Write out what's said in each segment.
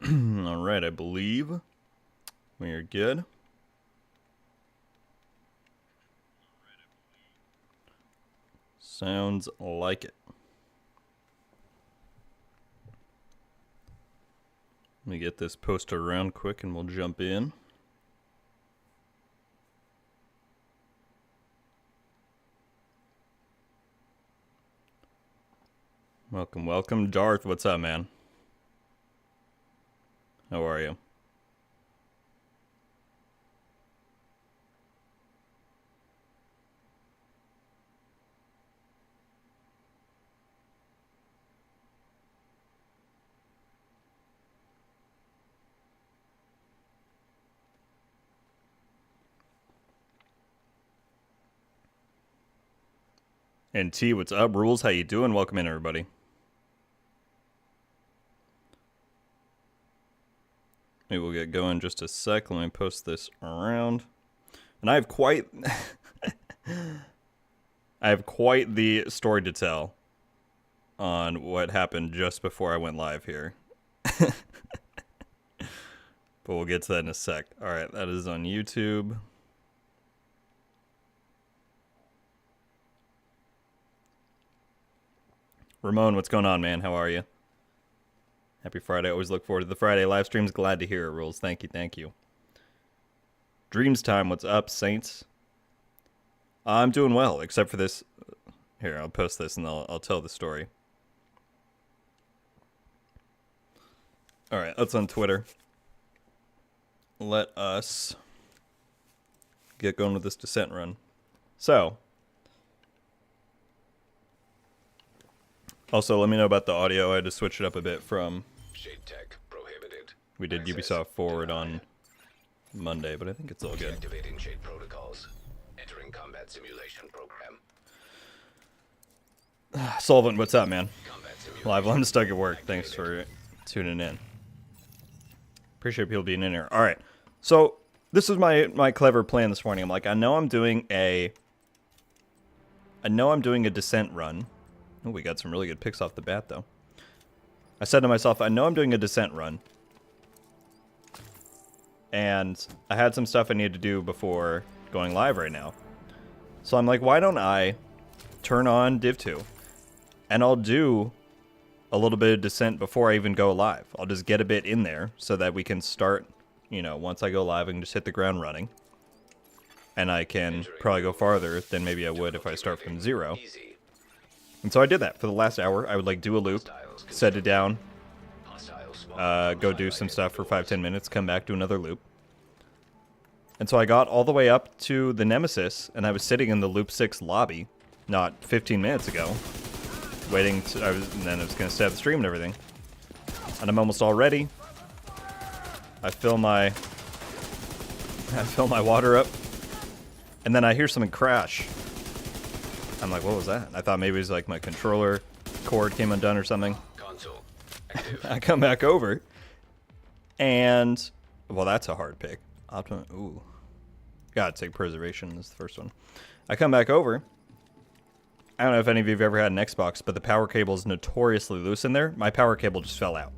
Alright, I believe we are good. Sounds like it. Let me get this poster around quick and we'll jump in. Welcome, welcome. Darth, what's up, man? How are you? And T, what's up? Rules, how you doing? Welcome in, everybody. Maybe we'll get going in just a sec. Let me post this around. And I have quite I have quite the story to tell on what happened just before I went live here. But we'll get to that in a sec. Alright, that is on YouTube. Ramon, what's going on, man? How are you? Happy Friday. Always look forward to the Friday live streams. Glad to hear it, Rules. Thank you, thank you. Dreams time. What's up, Saints? I'm doing well, except for this. Here, I'll post this and I'll tell the story. Alright, that's on Twitter. Let us get going with this descent run. So, also, let me know about the audio. I had to switch it up a bit from... Shade tech prohibited. We did Ubisoft Forward on Monday, but I think it's all good. Activating shade protocols. Entering combat simulation program. Solvent, what's up, man? Combat simulation. Live, I'm stuck at work. Thanks for tuning in. Appreciate people being in here. All right, so this is my clever plan this morning. I'm like, I know I'm doing a descent run. Oh, we got some really good picks off the bat, though. I said to myself, I know I'm doing a descent run. And I had some stuff I needed to do before going live right now. So I'm like, why don't I turn on Div 2? And I'll do a little bit of descent before I even go live. I'll just get a bit in there so that we can start, you know, once I go live, I can just hit the ground running. And I can probably go farther than maybe I would if I start from zero. And so I did that for the last hour. I would like do a loop, set it down, go do some stuff for 5-10 minutes, come back, do another loop. And so I got all the way up to the Nemesis, and I was sitting in the Loop 6 lobby not 15 minutes ago, waiting to, and then I was going to set up the stream and everything. And I'm almost all ready. I fill my water up, and then I hear something crash. I'm like, what was that? I thought maybe it was like my controller cord came undone or something. Console active. I come back over, and, well, that's a hard pick. Ooh. Gotta take preservation, this is the first one. I come back over. I don't know if any of you have ever had an Xbox, but the power cable is notoriously loose in there. My power cable just fell out.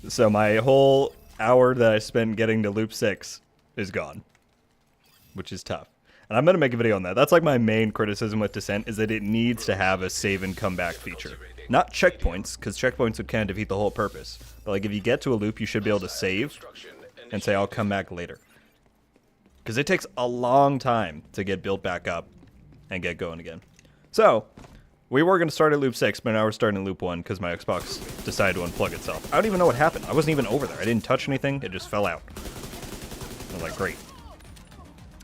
So my whole hour that I spent getting to Loop 6 is gone, which is tough. And I'm going to make a video on that. That's like my main criticism with Descent, is that it needs to have a save and come back feature. Not checkpoints, because checkpoints would kind of defeat the whole purpose. But like if you get to a loop, you should be able to save and say, I'll come back later. Because it takes a long time to get built back up and get going again. So, we were going to start at Loop 6, but now we're starting at Loop 1 because my Xbox decided to unplug itself. I don't even know what happened. I wasn't even over there. I didn't touch anything. It just fell out. I was like, great.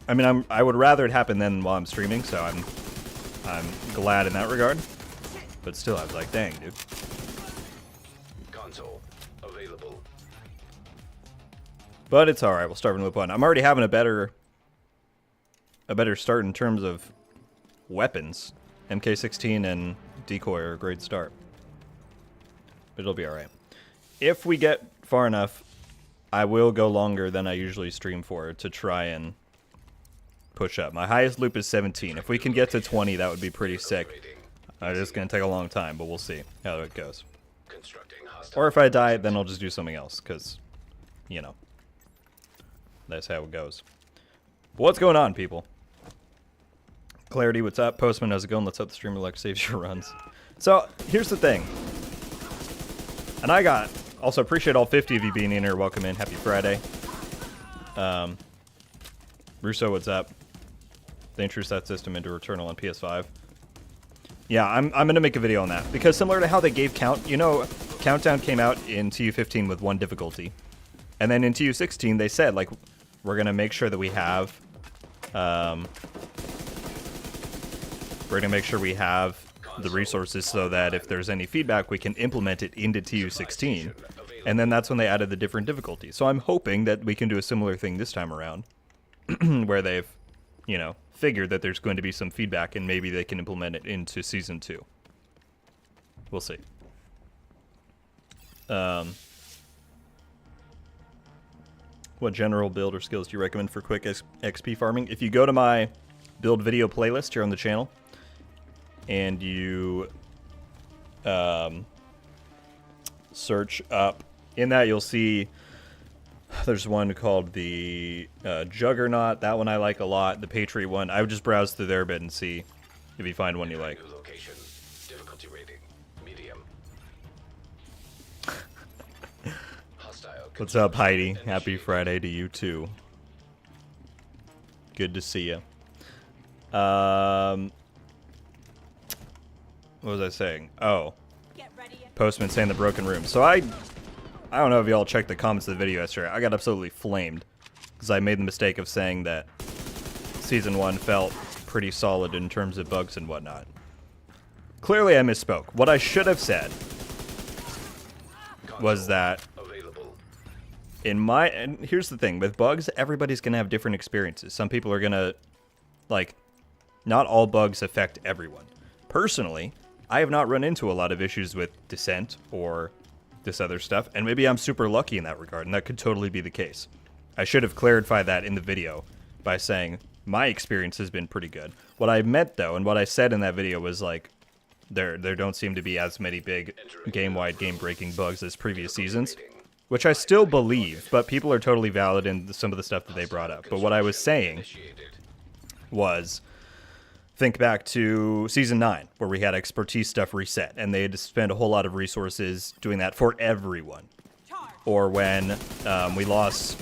I mean, I would rather it happen then while I'm streaming, so I'm glad in that regard. But still, I was like, dang, dude. Console available. But it's alright, we'll start in Loop 1. I'm already having a better start in terms of weapons. MK16 and Decoy are a great start. But it'll be alright. If we get far enough, I will go longer than I usually stream for to try and push up. My highest loop is 17. If we can get to 20, that would be pretty sick. It's going to take a long time, but we'll see how it goes. Constructing Or if I die, then I'll just do something else, because, you know, that's how it goes. But what's going on, people? Clarity, what's up? Postman, how's it going? Let's hope the streamer like saves your runs. So, here's the thing. And I got... Also, appreciate all 50 of you being in here. Welcome in. Happy Friday. Russo, what's up? They introduced that system into Returnal on PS5. Yeah, I'm going to make a video on that. Because similar to how they gave Count... You know, Countdown came out in TU15 with 1 difficulty. And then in TU16, they said, like, we're going to make sure that we have... we're going to make sure we have the resources so that if there's any feedback, we can implement it into TU16. And then that's when they added the different difficulties. So I'm hoping that we can do a similar thing this time around, where they've, you know, figured that there's going to be some feedback and maybe they can implement it into Season 2. We'll see. What general build or skills do you recommend for quick XP farming? If you go to my build video playlist here on the channel, and you search up, in that you'll see there's one called the Juggernaut. That one I like a lot. The Patriot one, I would just browse through there a bit and see if you find one you like. Location. Difficulty rating. Medium. Hostile. What's up, Heidi? Happy Friday to you too. Good to see you. What was I saying? Oh. Postman saying the broken room. So I don't know if y'all checked the comments of the video yesterday. I got absolutely flamed because I made the mistake of saying that Season 1 felt pretty solid in terms of bugs and whatnot. Clearly I misspoke. What I should have said was that and here's the thing, with bugs, everybody's going to have different experiences. Some people are going to, like, not all bugs affect everyone. Personally, I have not run into a lot of issues with Descent or this other stuff, and maybe I'm super lucky in that regard, and that could totally be the case. I should have clarified that in the video by saying my experience has been pretty good. What I meant, though, and what I said in that video was, like, there don't seem to be as many big game-wide, game-breaking bugs as previous seasons, which I still believe, but people are totally valid in some of the stuff that they brought up. But what I was saying was... Think back to Season 9, where we had expertise stuff reset, and they had to spend a whole lot of resources doing that for everyone. Or when we lost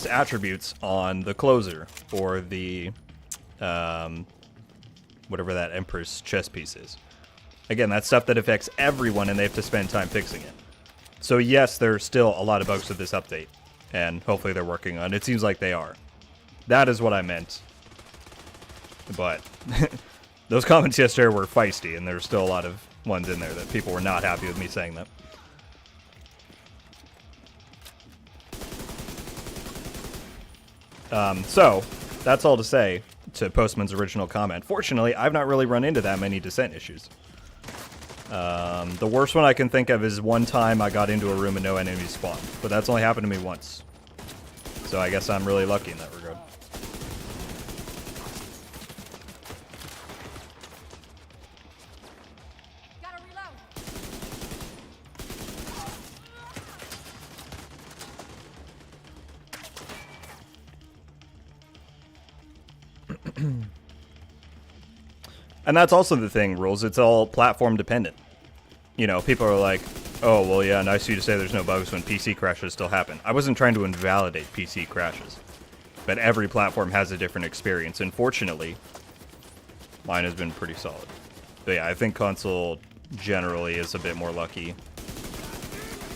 attributes on the closer, or the whatever that Empress chess piece is. Again, that's stuff that affects everyone, and they have to spend time fixing it. So yes, there's still a lot of bugs with this update, and hopefully they're working on it. It seems like they are. That is what I meant. But those comments yesterday were feisty, and there's still a lot of ones in there that people were not happy with me saying that. So, that's all to say to Postman's original comment. Fortunately, I've not really run into that many Descent issues. The worst one I can think of is one time I got into a room and no enemies spawned. But that's only happened to me once. So I guess I'm really lucky in that regard. And that's also the thing, Rules. It's all platform dependent. You know, people are like, oh, well, yeah, nice of you to say there's no bugs when PC crashes still happen. I wasn't trying to invalidate PC crashes. But every platform has a different experience. And fortunately, mine has been pretty solid. But yeah, I think console generally is a bit more lucky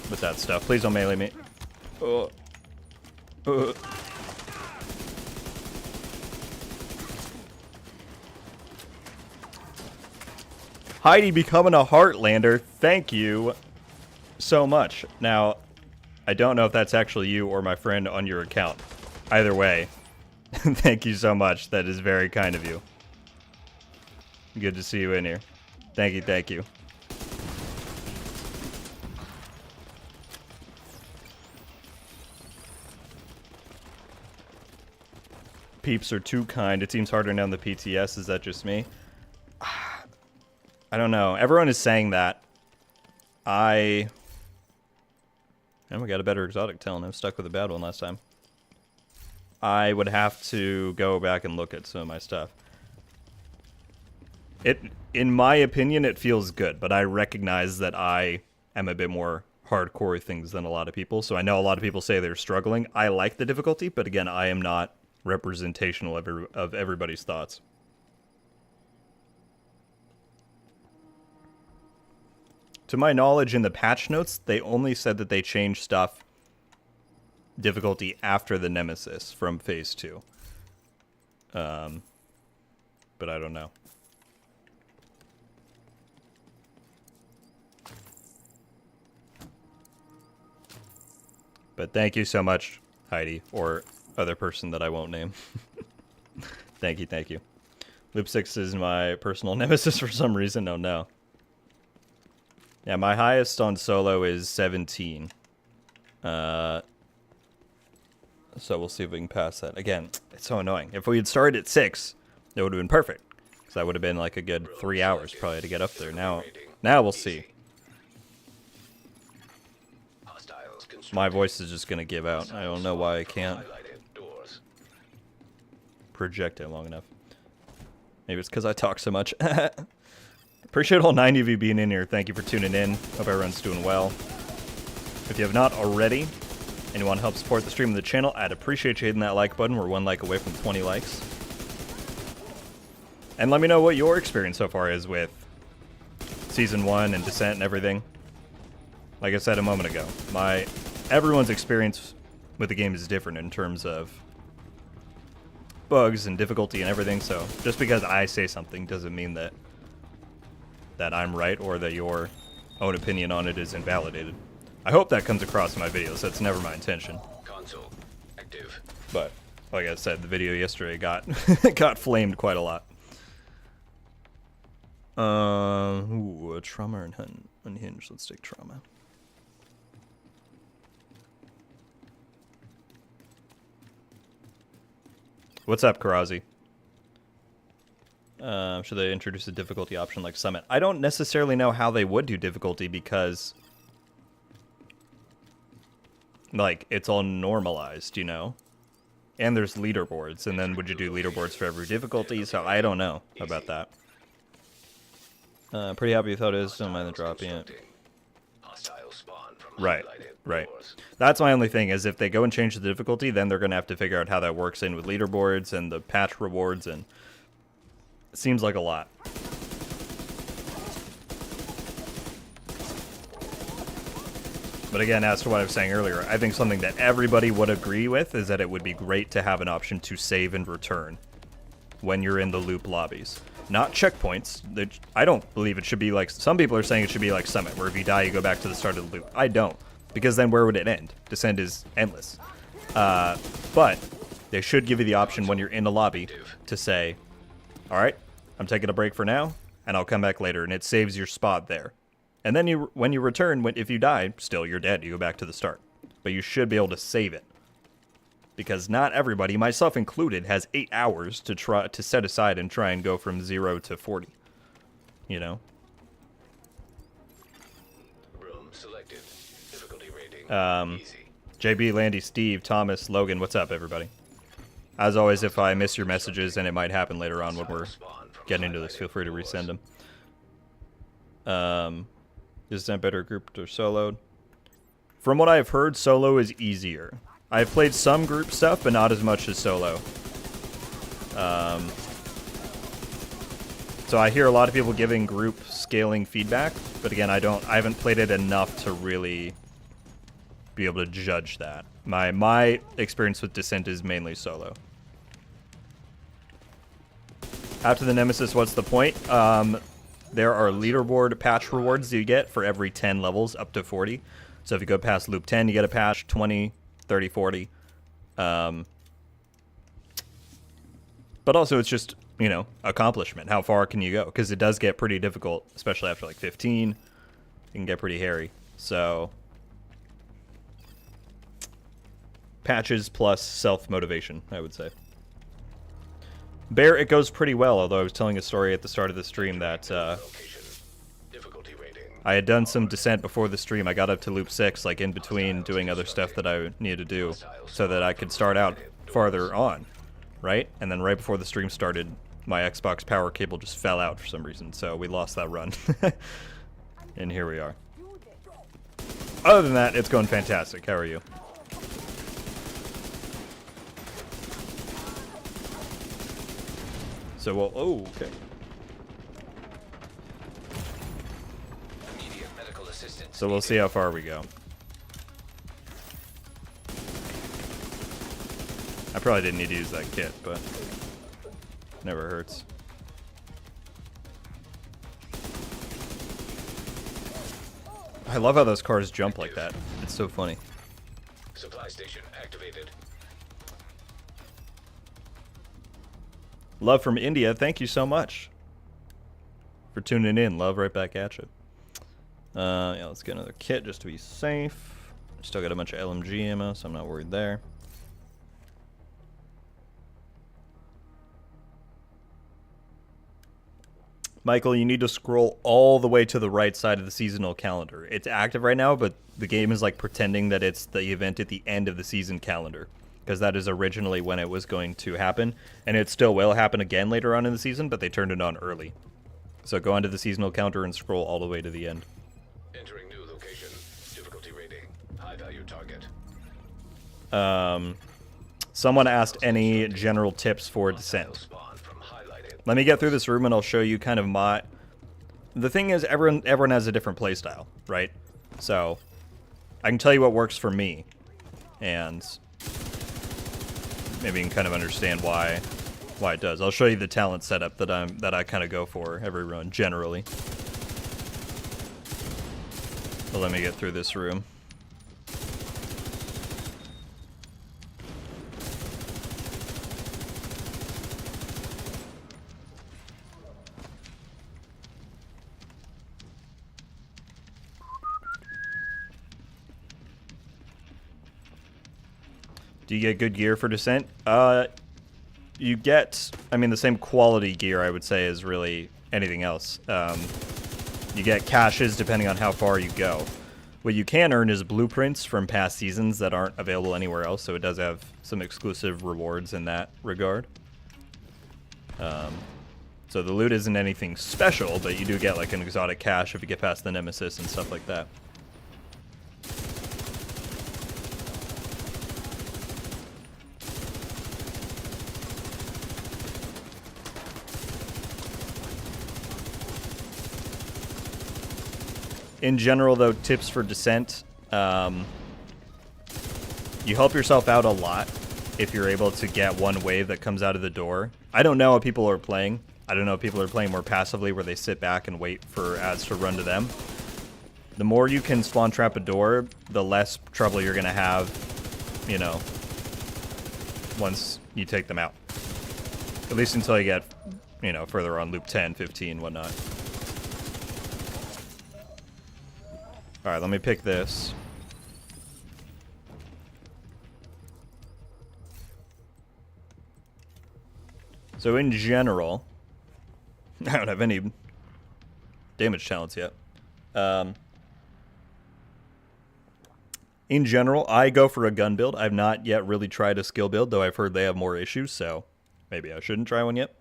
with that stuff. Please don't melee me. Heidi becoming a Heartlander. Thank you so much. Now, I don't know if that's actually you or my friend on your account. Either way, thank you so much. That is very kind of you. Good to see you in here. Thank you, thank you. Peeps are too kind. It seems harder now in the PTS. Is that just me? I don't know. Everyone is saying that. And we got a better exotic talent. I was stuck with a bad one last time. I would have to go back and look at some of my stuff. In my opinion, it feels good, but I recognize that I am a bit more hardcore with things than a lot of people. So I know a lot of people say they're struggling. I like the difficulty, but again, I am not representational of everybody's thoughts. To my knowledge, in the patch notes, they only said that they changed stuff difficulty after the Nemesis from Phase 2. But I don't know. But thank you so much, Heidi, or other person that I won't name. Thank you, thank you. Loop 6 is my personal nemesis for some reason. Oh, no. Yeah, my highest on solo is 17. So we'll see if we can pass that. Again, it's so annoying. If we had started at 6, it would have been perfect. Because that would have been like a good 3 hours probably to get up there. Now we'll see. My voice is just going to give out. I don't know why I can't project it long enough. Maybe it's because I talk so much. Appreciate all 90 of you being in here. Thank you for tuning in. Hope everyone's doing well. If you have not already, and you want to help support the stream and the channel, I'd appreciate you hitting that like button. We're 1 like away from 20 likes. And let me know what your experience so far is with Season 1 and Descent and everything. Like I said a moment ago, everyone's experience with the game is different in terms of bugs and difficulty and everything, so just because I say something doesn't mean that I'm right or that your own opinion on it is invalidated. I hope that comes across in my videos. That's never my intention. Console active. But like I said, the video yesterday got got flamed quite a lot. Trauma and unhinged. Let's take trauma. What's up, Karazi? Should they introduce a difficulty option like Summit? I don't necessarily know how they would do difficulty because, like, it's all normalized, you know? And there's leaderboards, and then would you do leaderboards for every difficulty? So I don't know about that. Pretty happy with how it is. Don't mind the dropping it. Right, right. That's my only thing, is if they go and change the difficulty, then they're going to have to figure out how that works in with leaderboards and the patch rewards, and it seems like a lot. But again, as to what I was saying earlier, I think something that everybody would agree with is that it would be great to have an option to save and return when you're in the loop lobbies. Not checkpoints. I don't believe it should be like... Some people are saying it should be like Summit, where if you die, you go back to the start of the loop. I don't. Because then where would it end? Descent is endless. But they should give you the option when you're in the lobby to say, alright, I'm taking a break for now, and I'll come back later, and it saves your spot there. And then when you return, if you die, still you're dead. You go back to the start. But you should be able to save it. Because not everybody, myself included, has 8 hours to set aside and try and go from 0 to 40. You know? Room selected. Difficulty rating. Easy. JB, Landy, Steve, Thomas, Logan, what's up, everybody? As always, if I miss your messages, and it might happen later on when we're getting into this, feel free to resend them. Is that better grouped or soloed? From what I've heard, solo is easier. I've played some group stuff, but not as much as solo. So I hear a lot of people giving group scaling feedback, but again, I haven't played it enough to really be able to judge that. My experience with Descent is mainly solo. After the Nemesis, what's the point? There are leaderboard patch rewards you get for every 10 levels up to 40. So if you go past loop 10, you get a patch, 20, 30, 40. But also it's just, you know, accomplishment. How far can you go? Because it does get pretty difficult, especially after like 15. It can get pretty hairy. So patches plus self-motivation, I would say. Bear, it goes pretty well, although I was telling a story at the start of the stream that Difficulty rating I had done some descent before the stream. I got up to loop 6, like in between doing other stuff that I needed to do, so that I could start out farther on, right? And then right before the stream started, my Xbox power cable just fell out for some reason, so we lost that run. And here we are. Other than that, it's going fantastic. How are you? So, well, oh, okay. So we'll see how far we go. I probably didn't need to use that kit, but never hurts. I love how those cars jump like that. It's so funny. Supply station activated. Love from India. Thank you so much for tuning in. Love right back at you. Yeah, let's get another kit just to be safe. Still got a bunch of LMG ammo, so I'm not worried there. Michael, you need to scroll all the way to the right side of the seasonal calendar. It's active right now, but the game is like pretending that it's the event at the end of the season calendar, because that is originally when it was going to happen, and it still will happen again later on in the season, but they turned it on early. So go onto the seasonal counter and scroll all the way to the end. Entering new location. Difficulty rating. High value target. Someone asked any general tips for descent. Let me get through this room and I'll show you kind of my... The thing is, everyone has a different playstyle, right? So, I can tell you what works for me, and maybe you can kind of understand why it does. I'll show you the talent setup that I kind of go for every run, generally. But let me get through this room. Do you get good gear for descent? You get, I mean, the same quality gear, I would say, as really anything else. You get caches depending on how far you go. What you can earn is blueprints from past seasons that aren't available anywhere else, so it does have some exclusive rewards in that regard. So the loot isn't anything special, but you do get like an exotic cache if you get past the Nemesis and stuff like that. In general, though, tips for descent, you help yourself out a lot if you're able to get one wave that comes out of the door. I don't know how people are playing. I don't know if people are playing more passively where they sit back and wait for ads to run to them. The more you can spawn trap a door, the less trouble you're going to have, you know, once you take them out. At least until you get, you know, further on loop 10, 15, whatnot. Alright, let me pick this. So in general, I don't have any damage talents yet. In general, I go for a gun build. I've not yet really tried a skill build, though I've heard they have more issues, so maybe I shouldn't try one yet.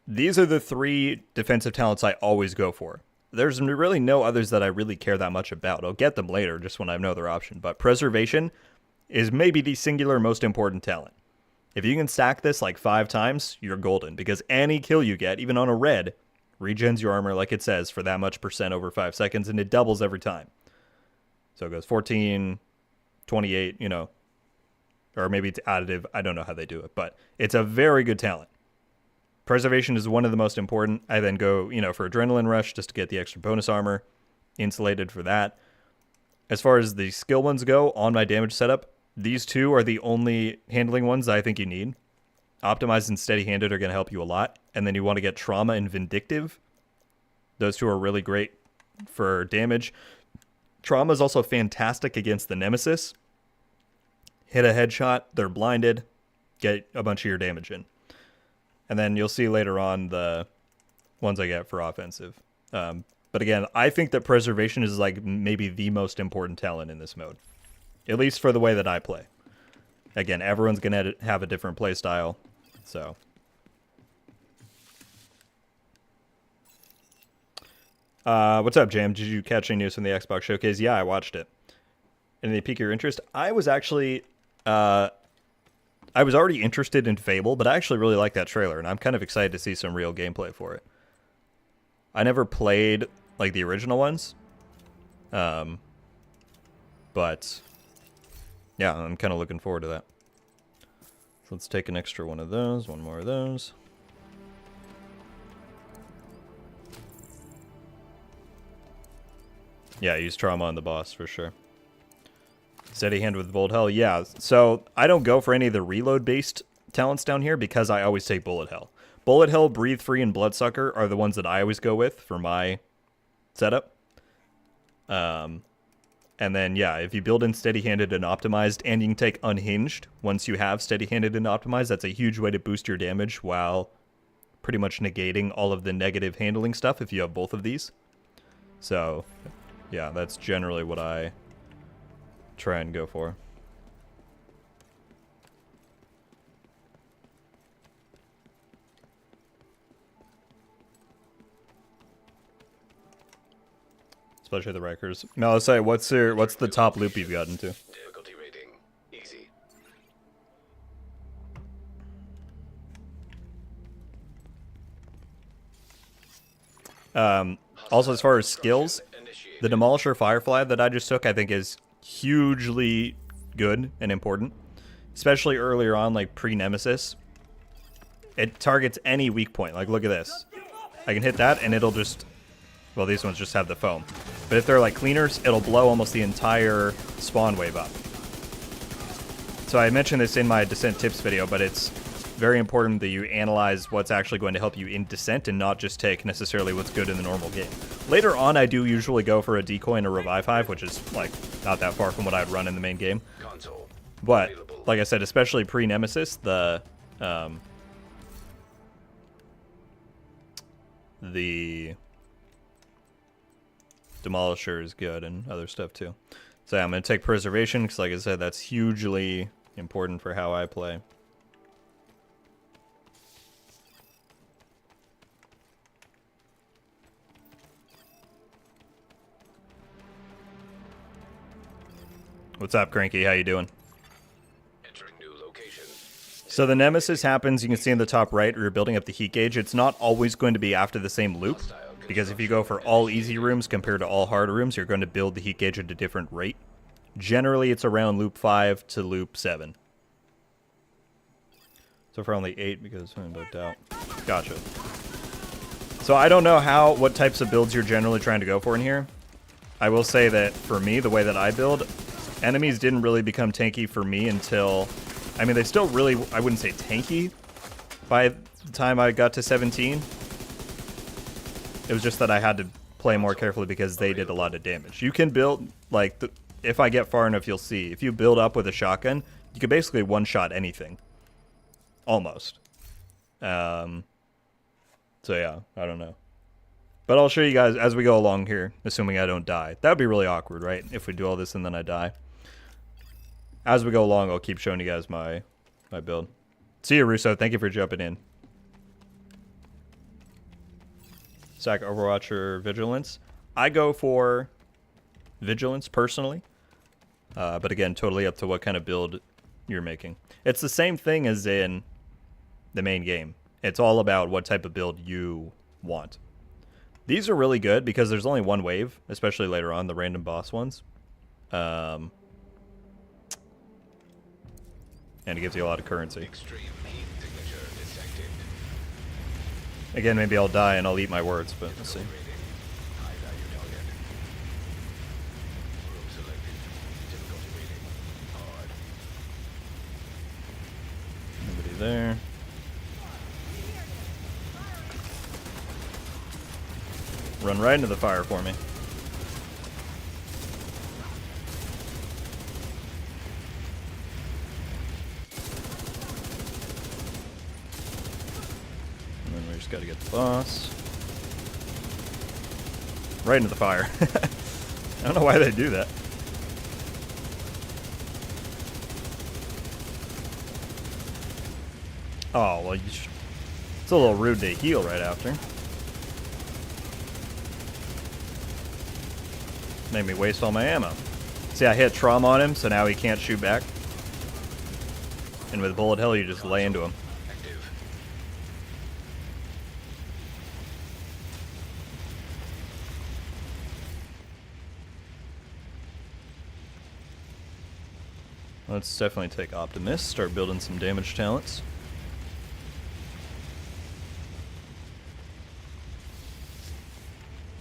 These are the 3 defensive talents I always go for. There's really no others that I really care that much about. I'll get them later, just when I have no other option. But Preservation is maybe the singular most important talent. If you can stack this like 5 times, you're golden. Because any kill you get, even on a red, regens your armor like it says for that much % over 5 seconds, and it doubles every time. So it goes 14, 28, you know. Or maybe it's additive. I don't know how they do it. But it's a very good talent. Preservation is one of the most important. I then go, you know, for Adrenaline Rush just to get the extra bonus armor. Insulated for that. As far as the skill ones go, on my damage setup, these 2 are the only handling ones that I think you need. Optimized and Steady-Handed are going to help you a lot. And then you want to get Trauma and Vindictive. Those 2 are really great for damage. Trauma is also fantastic against the Nemesis. Hit a headshot, they're blinded, get a bunch of your damage in. And then you'll see later on the ones I get for offensive. But again, I think that preservation is like maybe the most important talent in this mode, at least for the way that I play. Again, everyone's gonna have a different play style, so. What's up, Jam? Did you catch any news from the Xbox Showcase? Yeah, I watched it. And they pique your interest? I was actually, I was already interested in Fable, but I actually really like that trailer, and I'm kind of excited to see some real gameplay for it. I never played like the original ones, but yeah, I'm kind of looking forward to that. So let's take an extra one of those, one more of those. Yeah, use trauma on the boss for sure. Steady hand with bullet hell, yeah. So I don't go for any of the reload-based talents down here because I always take bullet hell. Bullet hell, breathe free, and bloodsucker are the ones that I always go with for my setup. And then yeah, if you build in steady-handed and optimized, and you can take unhinged once you have steady-handed and optimized, that's a huge way to boost your damage while pretty much negating all of the negative handling stuff if you have both of these. So yeah, that's generally what I try and go for. Especially the Rikers. Melisai, what's the top loop you've gotten to? Difficulty rating, easy. Also, as far as skills, the Demolisher Firefly that I just took, I think is hugely good and important. Especially earlier on, like pre-Nemesis. It targets any weak point. Like, look at this. I can hit that, and it'll just... Well, these ones just have the foam. But if they're like cleaners, it'll blow almost the entire spawn wave up. So I mentioned this in my Descent tips video, but it's very important that you analyze what's actually going to help you in Descent and not just take necessarily what's good in the normal game. Later on, I do usually go for a decoy and a revive hive, which is like not that far from what I'd run in the main game. But like I said, especially pre-Nemesis, the Demolisher is good and other stuff too. So yeah, I'm going to take Preservation because like I said, that's hugely important for how I play. What's up, Cranky? How you doing? Entering new location. So the Nemesis happens, you can see in the top right, where you're building up the heat gauge. It's not always going to be after the same loop. Because if you go for all easy rooms compared to all hard rooms, you're going to build the heat gauge at a different rate. Generally, it's around loop 5 to loop 7. So for only 8 because I'm booked out. Gotcha. So I don't know what types of builds you're generally trying to go for in here. I will say that for me, the way that I build, enemies didn't really become tanky for me until... I mean, they still really, I wouldn't say tanky by the time I got to 17. It was just that I had to play more carefully because they did a lot of damage. You can build, like, if I get far enough, you'll see. If you build up with a shotgun, you can basically one-shot anything. Almost. So yeah, I don't know. But I'll show you guys as we go along here, assuming I don't die. That would be really awkward, right? If we do all this and then I die. As we go along, I'll keep showing you guys my build. See you, Russo. Thank you for jumping in. Sack Overwatch or Vigilance. I go for Vigilance personally. But again, totally up to what kind of build you're making. It's the same thing as in the main game. It's all about what type of build you want. These are really good because there's only one wave, especially later on, the random boss ones. And it gives you a lot of currency. Extreme heat signature detected. Again, maybe I'll die and I'll eat my words, but we'll see. High value target. Room selected. Difficulty rating. Hard. Nobody there. Run right into the fire for me. And then we just gotta get the boss. Right into the fire. I don't know why they do that. Oh, well, it's a little rude to heal right after. Made me waste all my ammo. See, I hit trauma on him, so now he can't shoot back. And with bullet hell, you just lay into him. Active. Let's definitely take Optimist, start building some damage talents.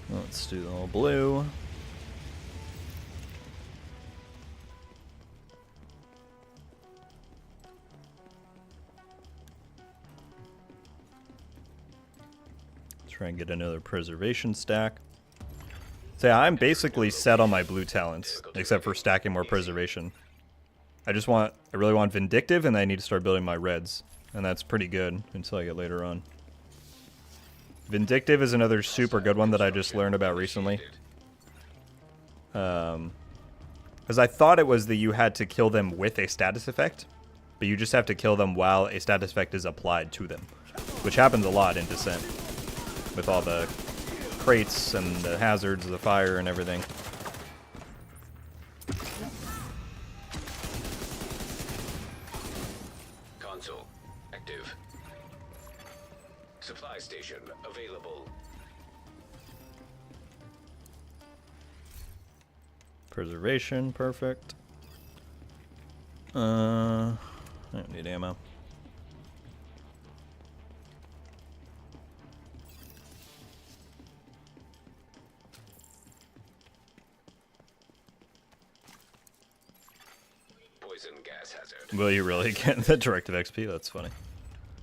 Let's do the all blue. Try and get another preservation stack. So yeah, I'm basically set on my blue talents, except for stacking more preservation. I really want Vindictive, and I need to start building my reds. And that's pretty good until I get later on. Vindictive is another super good one that I just learned about recently. Because I thought it was that you had to kill them with a status effect, but you just have to kill them while a status effect is applied to them, which happens a lot in Descent, with all the crates and the hazards, the fire and everything. Console active. Supply station available. Preservation, perfect. I don't need ammo. Poison gas hazard. Will you really get the directive XP? That's funny.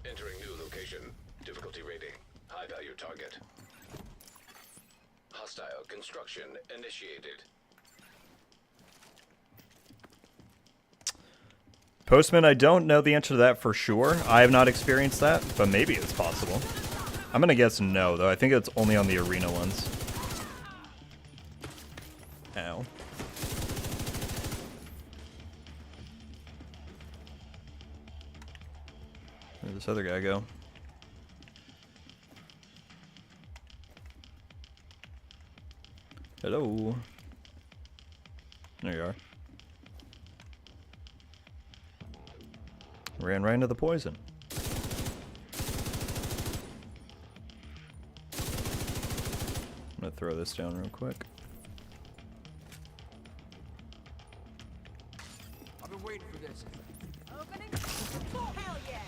Entering new location. Difficulty rating. High value target. Hostile construction initiated. Postman, I don't know the answer to that for sure. I have not experienced that, but maybe it's possible. I'm gonna guess no, though. I think it's only on the arena ones. Ow. Where'd this other guy go? Hello. There you are. Ran right into the poison. I'm gonna throw this down real quick. I've been waiting for this. Opening. Hell yeah.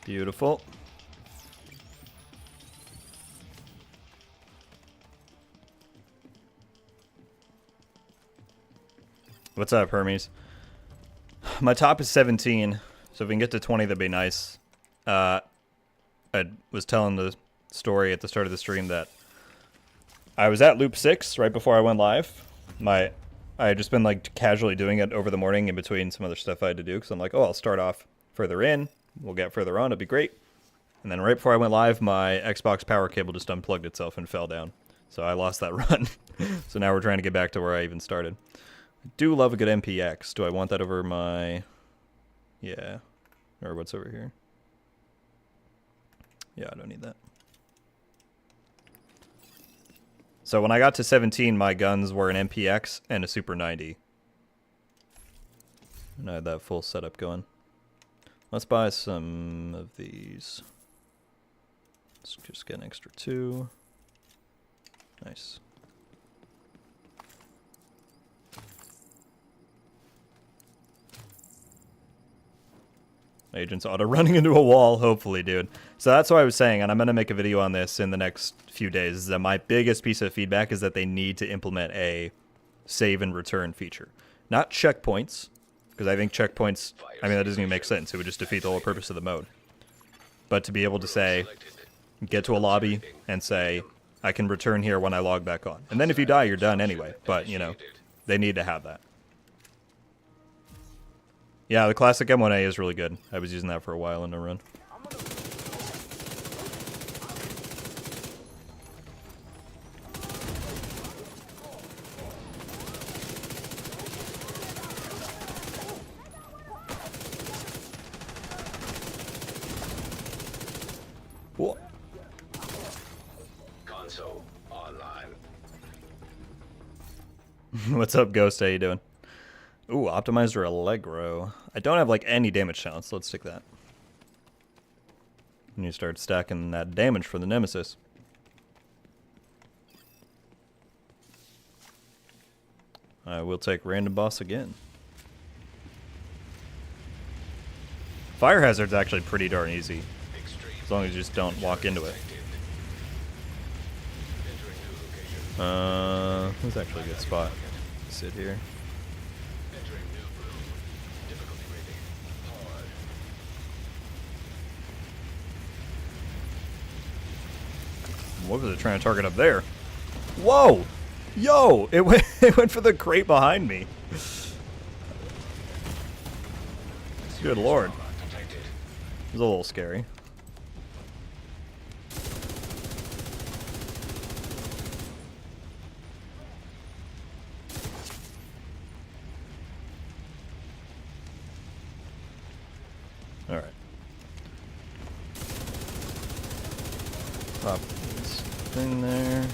Beautiful. What's up, Hermes? My top is 17, so if we can get to 20, that'd be nice. I was telling the story at the start of the stream that I was at loop 6 right before I went live. I had just been like casually doing it over the morning in between some other stuff I had to do, because I'm like, oh, I'll start off further in. We'll get further on. It'll be great. And then right before I went live, my Xbox power cable just unplugged itself and fell down. So I lost that run. So now we're trying to get back to where I even started. I do love a good MPX. Do I want that over my... Yeah. Or what's over here? Yeah, I don't need that. So when I got to 17, my guns were an MPX and a Super 90. And I had that full setup going. Let's buy some of these. Let's just get an extra 2. Nice. Agent's auto running into a wall, hopefully, dude. So that's what I was saying, and I'm going to make a video on this in the next few days, is that my biggest piece of feedback is that they need to implement a save and return feature. Not checkpoints, because I think checkpoints, I mean, that doesn't even make sense. It would just defeat the whole purpose of the mode. But to be able to say, get to a lobby and say, I can return here when I log back on. And then if you die, you're done anyway. But, you know, they need to have that. Yeah, the classic M1A is really good. I was using that for a while in a run. Cool. Console online. What's up, Ghost? How you doing? Ooh, Optimizer Allegro. I don't have, like, any damage challenge, so let's stick that. And you start stacking that damage for the Nemesis. I will take random boss again. Fire Hazard's actually pretty darn easy. As long as you just don't walk into it. That's actually a good spot. Sit here. What was it trying to target up there? Whoa! Yo! It went, it went for the crate behind me. Good lord. It was a little scary. Alright. Pop this thing there.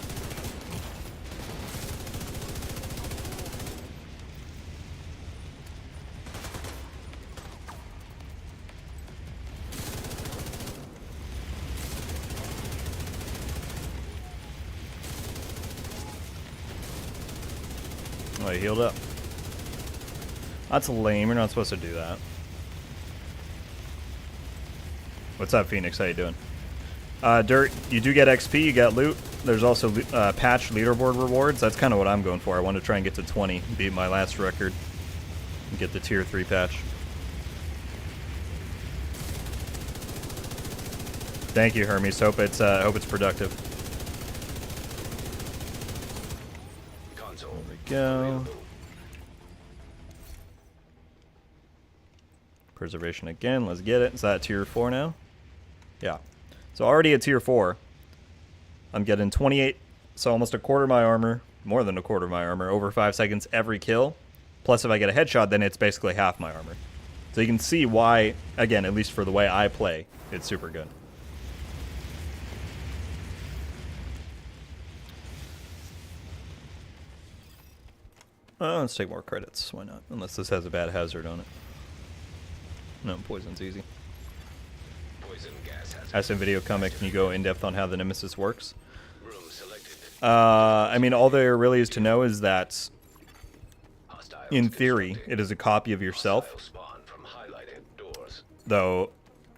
Oh, he healed up. That's lame. You're not supposed to do that. What's up, Phoenix? How you doing? Dirt, you do get XP, you get loot. There's also patch leaderboard rewards. That's kind of what I'm going for. I want to try and get to 20, beat my last record, and get the tier 3 patch. Thank you, Hermes. Hope it's productive. There we go. Preservation again. Let's get it. Is that tier 4 now? Yeah. So already at tier 4. I'm getting 28, so almost a quarter of my armor, more than a quarter of my armor, over 5 seconds every kill. Plus if I get a headshot, then it's basically half my armor. So you can see why, again, at least for the way I play, it's super good. Let's take more credits. Why not? Unless this has a bad hazard on it. No, poison's easy. Poison gas hazard. As in video comic, can you go in depth on how the Nemesis works? Room selected. I mean, all there really is to know is that, Hostiles in theory, constructed. it is a copy of yourself. Hostile spawn from highlighted doors. Though,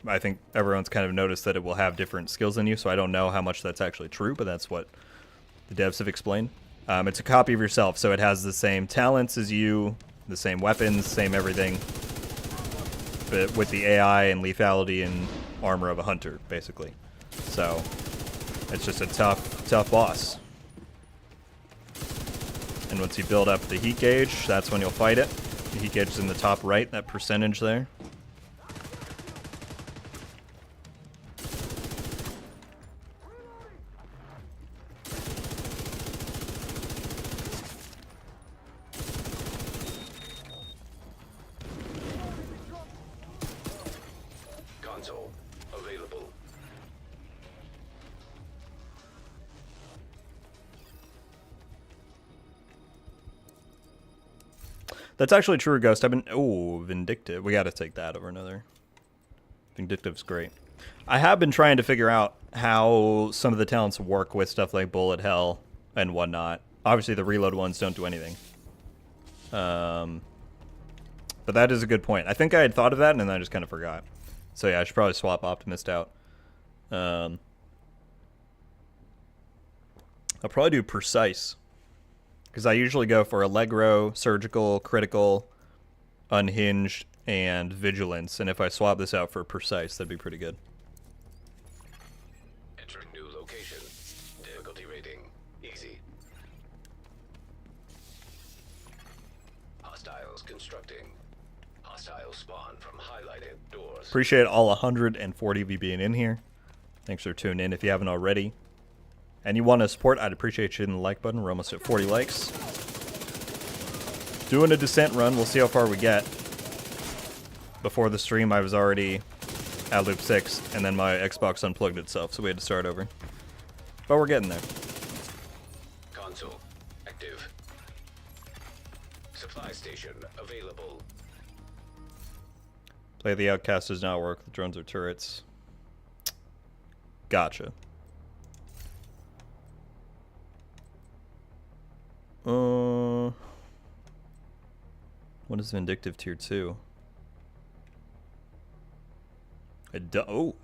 I think everyone's kind of noticed that it will have different skills than you, so I don't know how much that's actually true, but that's what the devs have explained. It's a copy of yourself, so it has the same talents as you, the same weapons, same everything, but with the AI and lethality and armor of a hunter, basically. So, it's just a tough boss. And once you build up the heat gauge, that's when you'll fight it. The heat gauge is in the top right, that percentage there. Console available. That's actually true, Ghost. I've been... Oh, Vindictive. We gotta take that over another. Vindictive's great. I have been trying to figure out how some of the talents work with stuff like Bullet Hell and whatnot. Obviously, the reload ones don't do anything. But that is a good point. I think I had thought of that, and then I just kind of forgot. So yeah, I should probably swap Optimist out. I'll probably do Precise. Because I usually go for Allegro, Surgical, Critical, Unhinged, and Vigilance. And if I swap this out for Precise, that'd be pretty good. Entering new location. Difficulty rating Hostile spawn from highlighted doors. Appreciate all 140 of you being in here. Thanks for tuning in if you haven't already. And you want to support, I'd appreciate you hitting the like button. We're almost at 40 likes. Doing a descent run. We'll see how far we get. Before the stream, I was already at loop 6, and then my Xbox unplugged itself, so we had to start over. But we're getting there. Console active. Supply station available. Play the Outcast does not work. The drones are turrets. Gotcha. What is Vindictive Tier 2? Oh.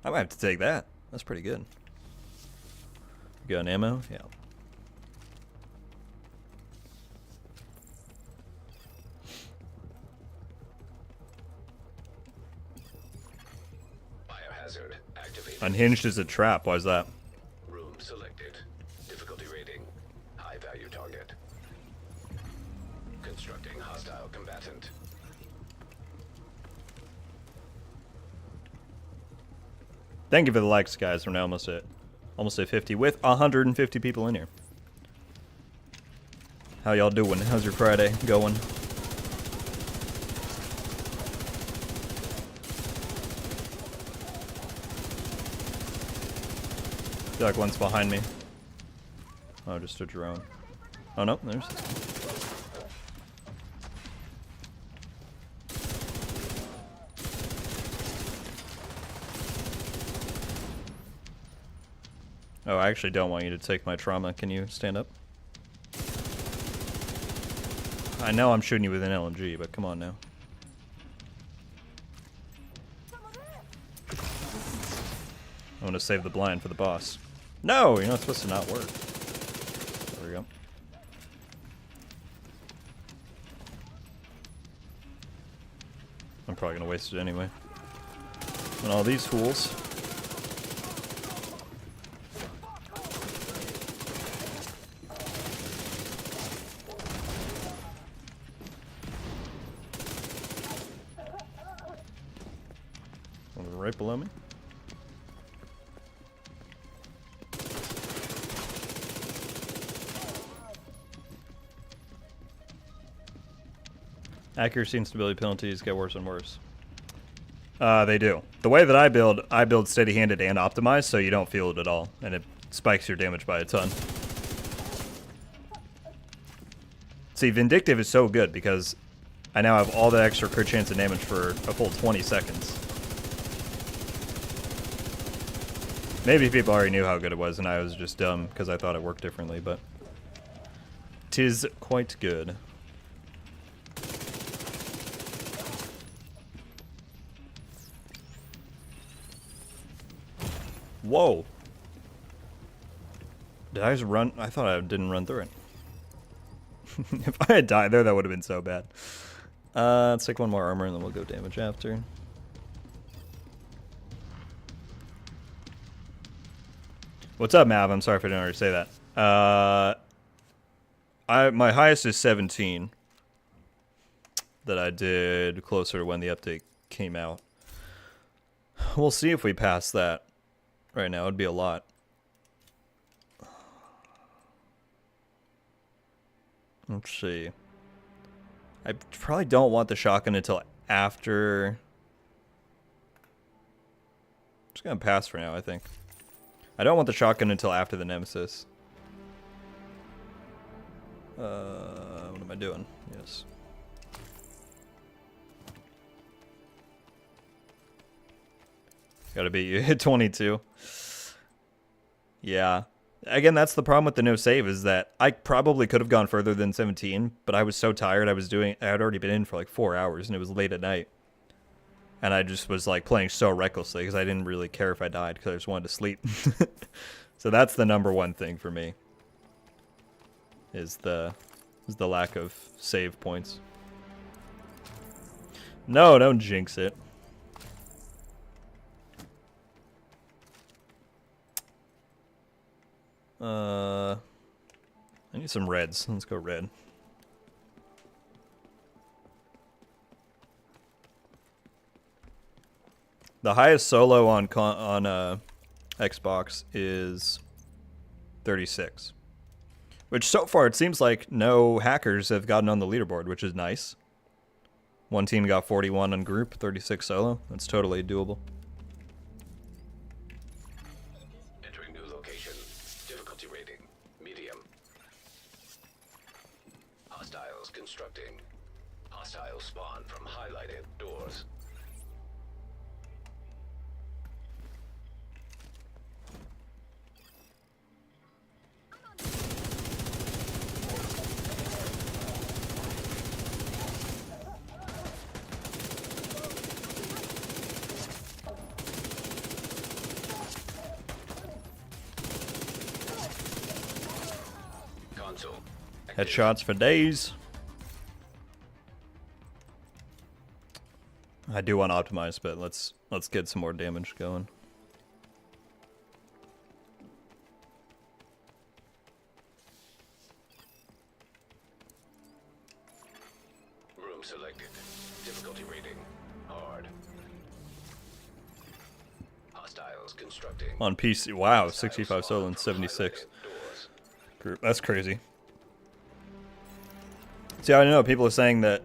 I might have to take that. That's pretty good. Gun ammo? Yeah. Biohazard activated. Unhinged is a trap. Why is that? Room selected. Difficulty rating. High value target. Constructing hostile combatant. Thank you for the likes, guys. We're now almost at 50 with 150 people in here. How y'all doing? How's your Friday going? I feel like one's behind me. Oh, just a drone. Oh no, there's. Oh, I actually don't want you to take my trauma. Can you stand up? I know I'm shooting you with an LMG, but come on now. I want to save the blind for the boss. No, you're not supposed to not work. There we go. I'm probably going to waste it anyway. And all these fools. Right below me. Accuracy and stability penalties get worse and worse. They do. The way that I build steady-handed and optimized, so you don't feel it at all, and it spikes your damage by a ton. See, Vindictive is so good because I now have all the extra crit chance and damage for a full 20 seconds. Maybe people already knew how good it was, and I was just dumb because I thought it worked differently, but 'tis quite good. Whoa. Did I just run? I thought I didn't run through it. If I had died there, that would have been so bad. Let's take one more armor, and then we'll go damage after. What's up, Mav? I'm sorry if I didn't already say that. My highest is 17 that I did closer to when the update came out. We'll see if we pass that. Right now, it'd be a lot. Let's see. I probably don't want the shotgun until after. I'm just gonna pass for now, I think. I don't want the shotgun until after the Nemesis. What am I doing? Yes. Gotta beat you. Hit 22. Yeah. Again, that's the problem with the no save, is that I probably could have gone further than 17, but I was so tired. I had already been in for like 4 hours, and it was late at night. And I just was like playing so recklessly because I didn't really care if I died because I just wanted to sleep. So that's the number one thing for me. Is the lack of save points. No, don't jinx it. I need some reds. Let's go red. The highest solo on Xbox is 36. Which so far it seems like no hackers have gotten on the leaderboard, which is nice. One team got 41 on group, 36 solo. That's totally doable. Entering new location. Difficulty rating. Medium. Hostiles constructing. Hostiles spawn from highlighted doors. Console. Headshots for days. I do want to optimize, but let's get some more damage going. Room selected. Difficulty rating. Hard. Hostiles constructing. On PC, wow, 65 solo and 76 group. That's crazy. See, I know people are saying that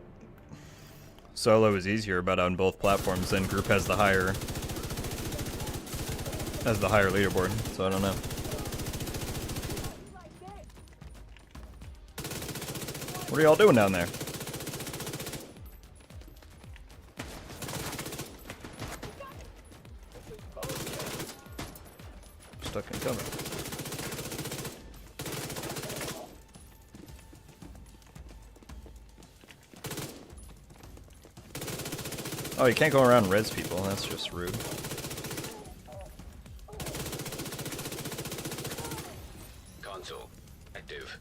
solo is easier, but on both platforms, then group has the higher leaderboard. So I don't know. What are y'all doing down there? Stuck in cover. Oh, you can't go around and res people. That's just rude. Console. Active.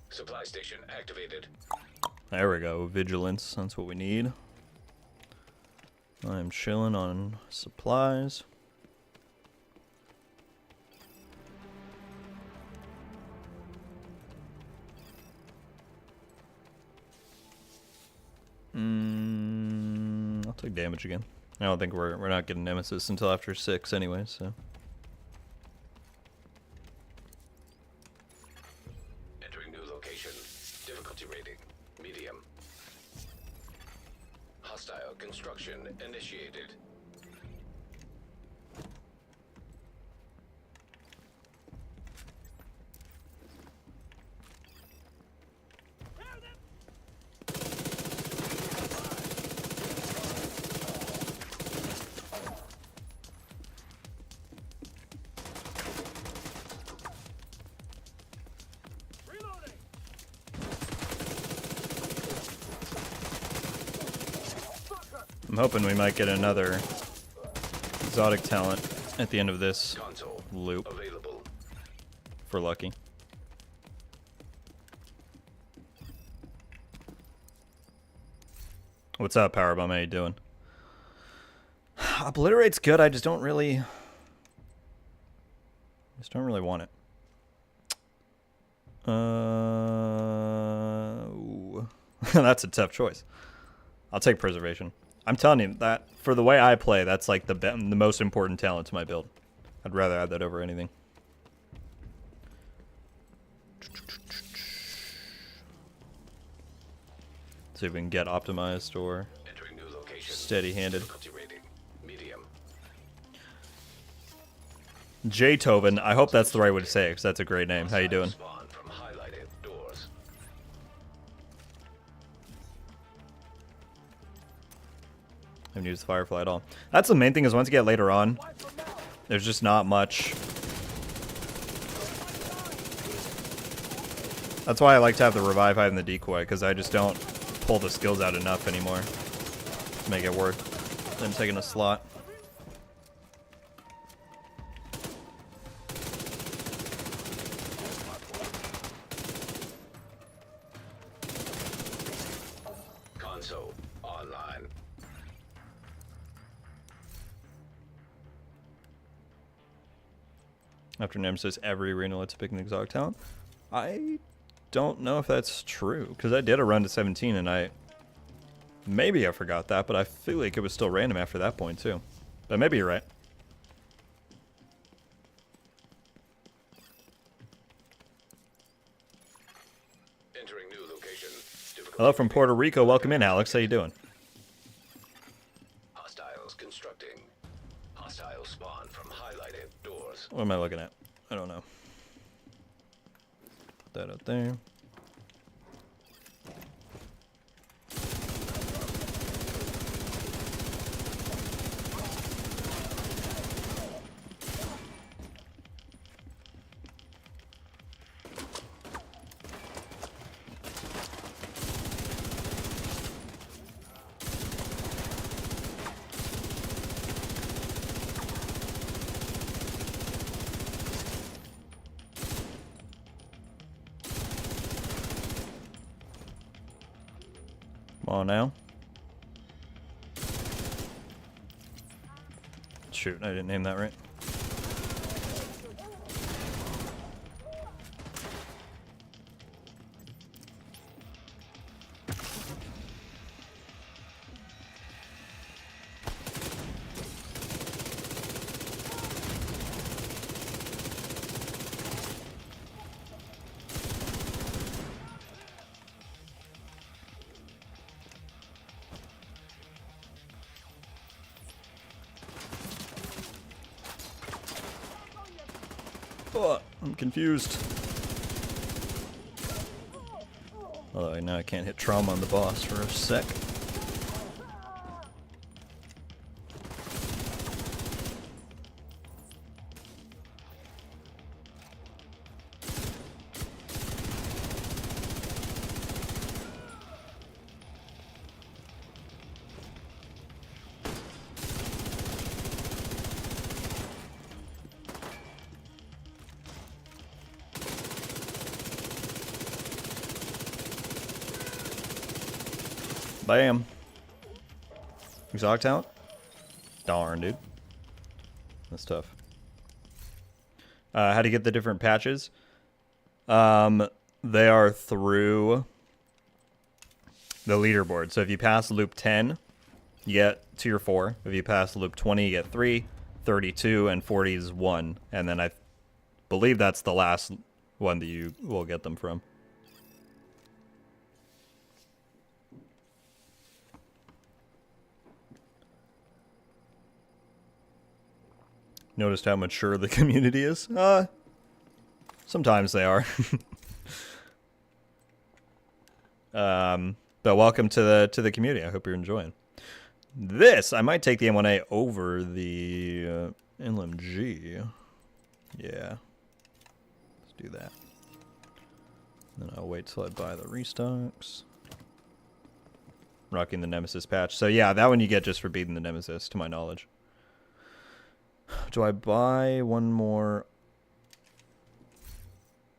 Supply station activated. There we go. Vigilance. That's what we need. I'm chilling on supplies. I'll take damage again. I don't think we're not getting Nemesis until after 6 anyway, so. Entering new location. Difficulty rating. Medium. Hostile construction initiated. I'm hoping we might get another exotic talent at the end of this Console loop available. for lucky. What's up, Powerbomb? How you doing? Obliterate's good. I just don't really want it. Ooh. That's a tough choice. I'll take preservation. I'm telling you that for the way I play, that's like the most important talent to my build. I'd rather add that over anything. See if we can get optimized or Entering new location. steady-handed. Difficulty rating. Medium. J Tobin, I hope that's the right way to say it, because that's a great name. How you doing? Spawn from highlighted doors. I haven't used Firefly at all. That's the main thing, is once you get later on, there's just not much. That's why I like to have the Revive Hive and the Decoy, because I just don't pull the skills out enough anymore to make it worth them taking a slot. Console online. After Nemesis, every arena lets you pick an exotic talent. I don't know if that's true, because I did a run to 17 and I Maybe I forgot that, but I feel like it was still random after that point too. But maybe you're right. Entering new location. Difficulty Hello from Puerto Rico. Welcome in, Alex. How you doing? Hostiles constructing. Hostile spawn from highlighted doors. What am I looking at? I don't know. Put that up there. Come on now. Shoot, I didn't name that right. Oh, I'm confused. Although now I can't hit trauma on the boss for a sec. Bam. Exotic talent? Darn, dude. That's tough. How to get the different patches? They are through the leaderboard. So if you pass loop 10, you get tier 4. If you pass loop 20, you get 3. 32 and 40 is 1. And then I believe that's the last one that you will get them from. Noticed how mature the community is? Sometimes they are. But welcome to the community. I hope you're enjoying. This, I might take the M1A over the LMG. Yeah. Let's do that. Then I'll wait till I buy the restocks. Rocking the Nemesis patch. So yeah, that one you get just for beating the Nemesis, to my knowledge. Do I buy one more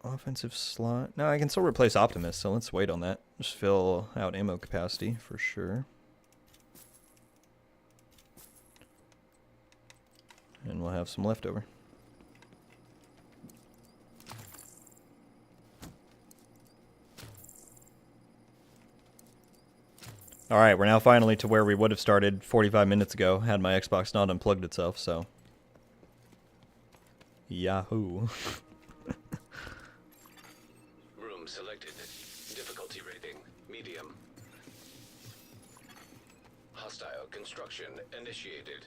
offensive slot? No, I can still replace Optimus, so let's wait on that. Just fill out ammo capacity for sure. And we'll have some leftover. Alright, we're now finally to where we would have started 45 minutes ago had my Xbox not unplugged itself, so... Yahoo. Room selected. Difficulty rating. Medium. Hostile construction initiated.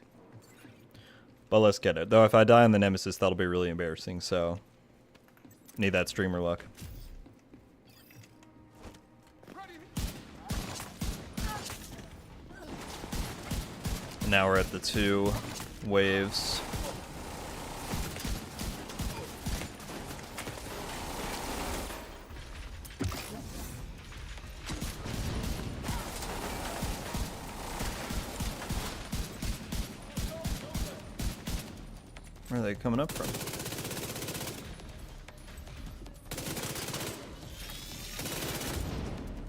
But let's get it. Though if I die on the Nemesis, that'll be really embarrassing, so... Need that streamer luck. And now we're at the 2 waves. Where are they coming up from?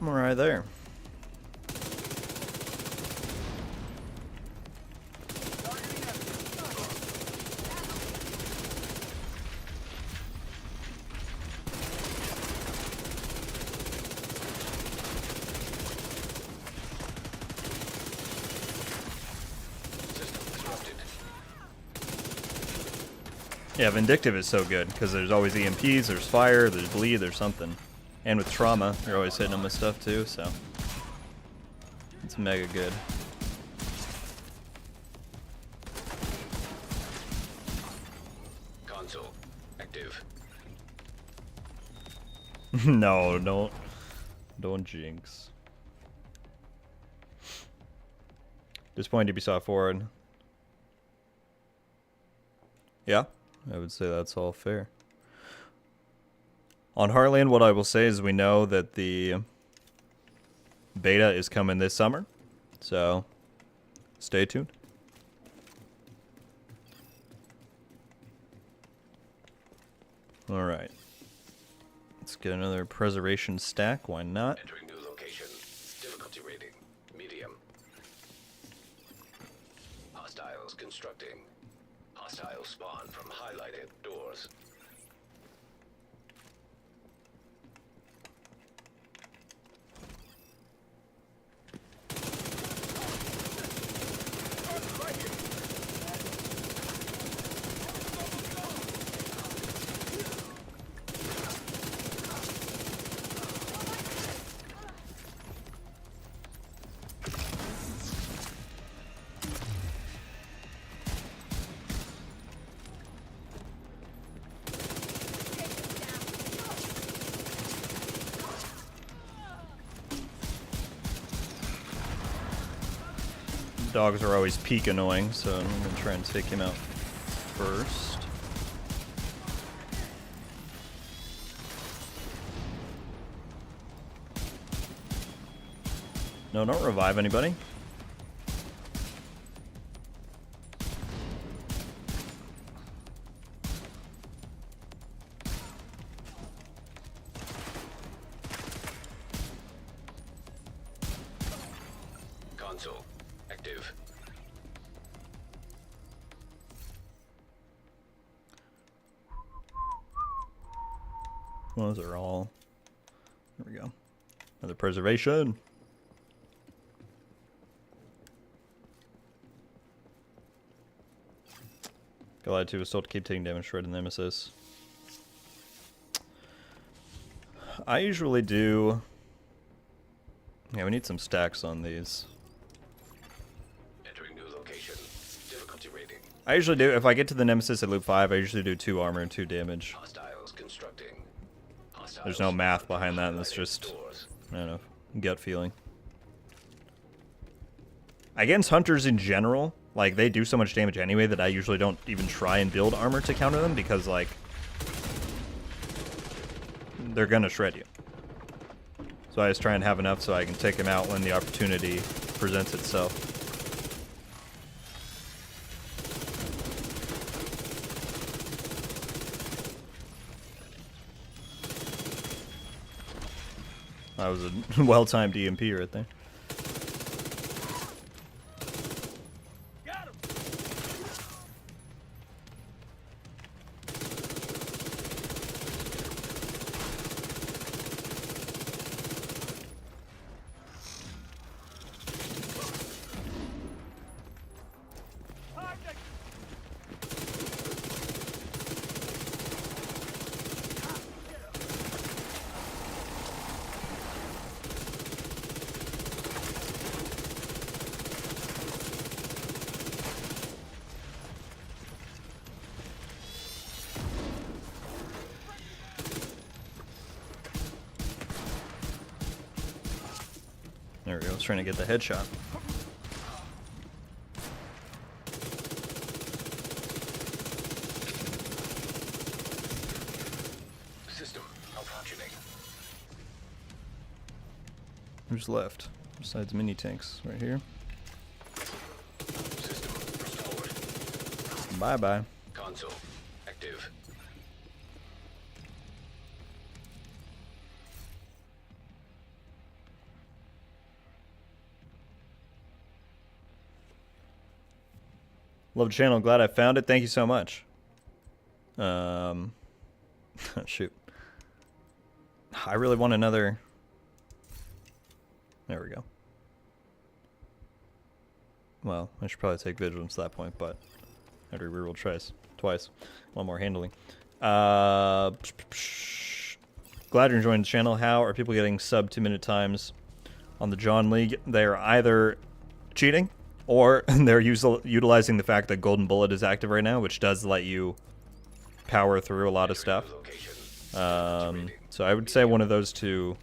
I'm right there. Yeah, Vindictive is so good because there's always EMPs, there's fire, there's bleed, there's something. And with trauma, you're always hitting them with stuff too, so it's mega good. Console active. No, don't jinx. Disappointed Ubisoft forward. Yeah, I would say that's all fair. On Heartland, what I will say is we know that the beta is coming this summer, so stay tuned. All right, let's get another preservation stack. Why not? Entering new location. Difficulty rating medium. Hostiles constructing. Hostiles spawn from highlighted doors. Dogs are always peak annoying, so I'm gonna try and take him out first. No, don't revive anybody. Console active. Well, those are all. There we go. Another preservation. Goliath 2 was told to keep taking damage shred and Nemesis. I usually do. Yeah, we need some stacks on these. Entering new location. Difficulty rating. I usually do, if I get to the Nemesis at loop 5, I usually do 2 armor and 2 damage. Hostiles constructing. Hostiles There's no math behind that, and it's highlighted just, doors. I don't know, gut feeling. Against hunters in general, like, they do so much damage anyway that I usually don't even try and build armor to counter them because, like, they're gonna shred you. So I just try and have enough so I can take them out when the opportunity presents itself. That was a well-timed EMP right there. There we go. I was trying to get the headshot. System malfunctioning. Who's left? Besides mini tanks, right here. System restored. Bye bye. Console active. Love the channel. Glad I found it. Thank you so much. Shoot. I really want another. There we go. Well, I should probably take vigilance at that point, but I have to reroll tries. Twice. One more handling. Glad you're enjoying the channel. How are people getting sub 2-minute times on the John League? They're either cheating or they're utilizing the fact that Golden Bullet is active right now, which does let you power through a lot of stuff. So I would say one of those two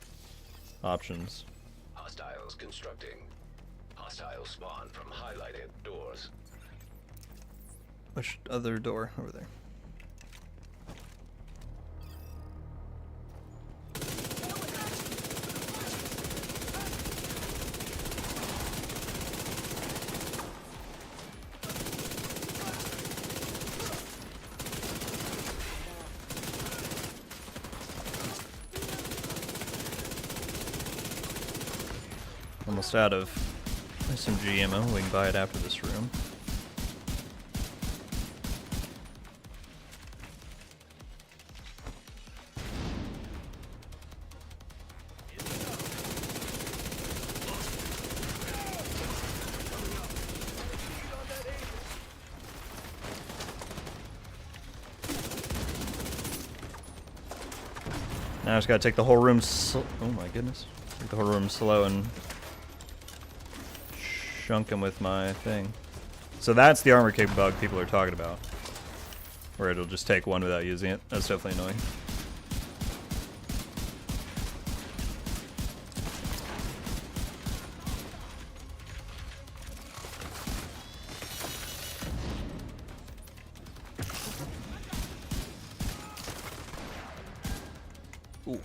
options. Hostiles constructing. Hostiles spawn from highlighted doors. Which other door? Over there. Almost out of SMG ammo. We can buy it after this room. Now I just gotta take the whole room oh my goodness. Take the whole room slow and chunk him with my thing. So that's the armor cape bug people are talking about. Where it'll just take one without using it. That's definitely annoying. Ooh.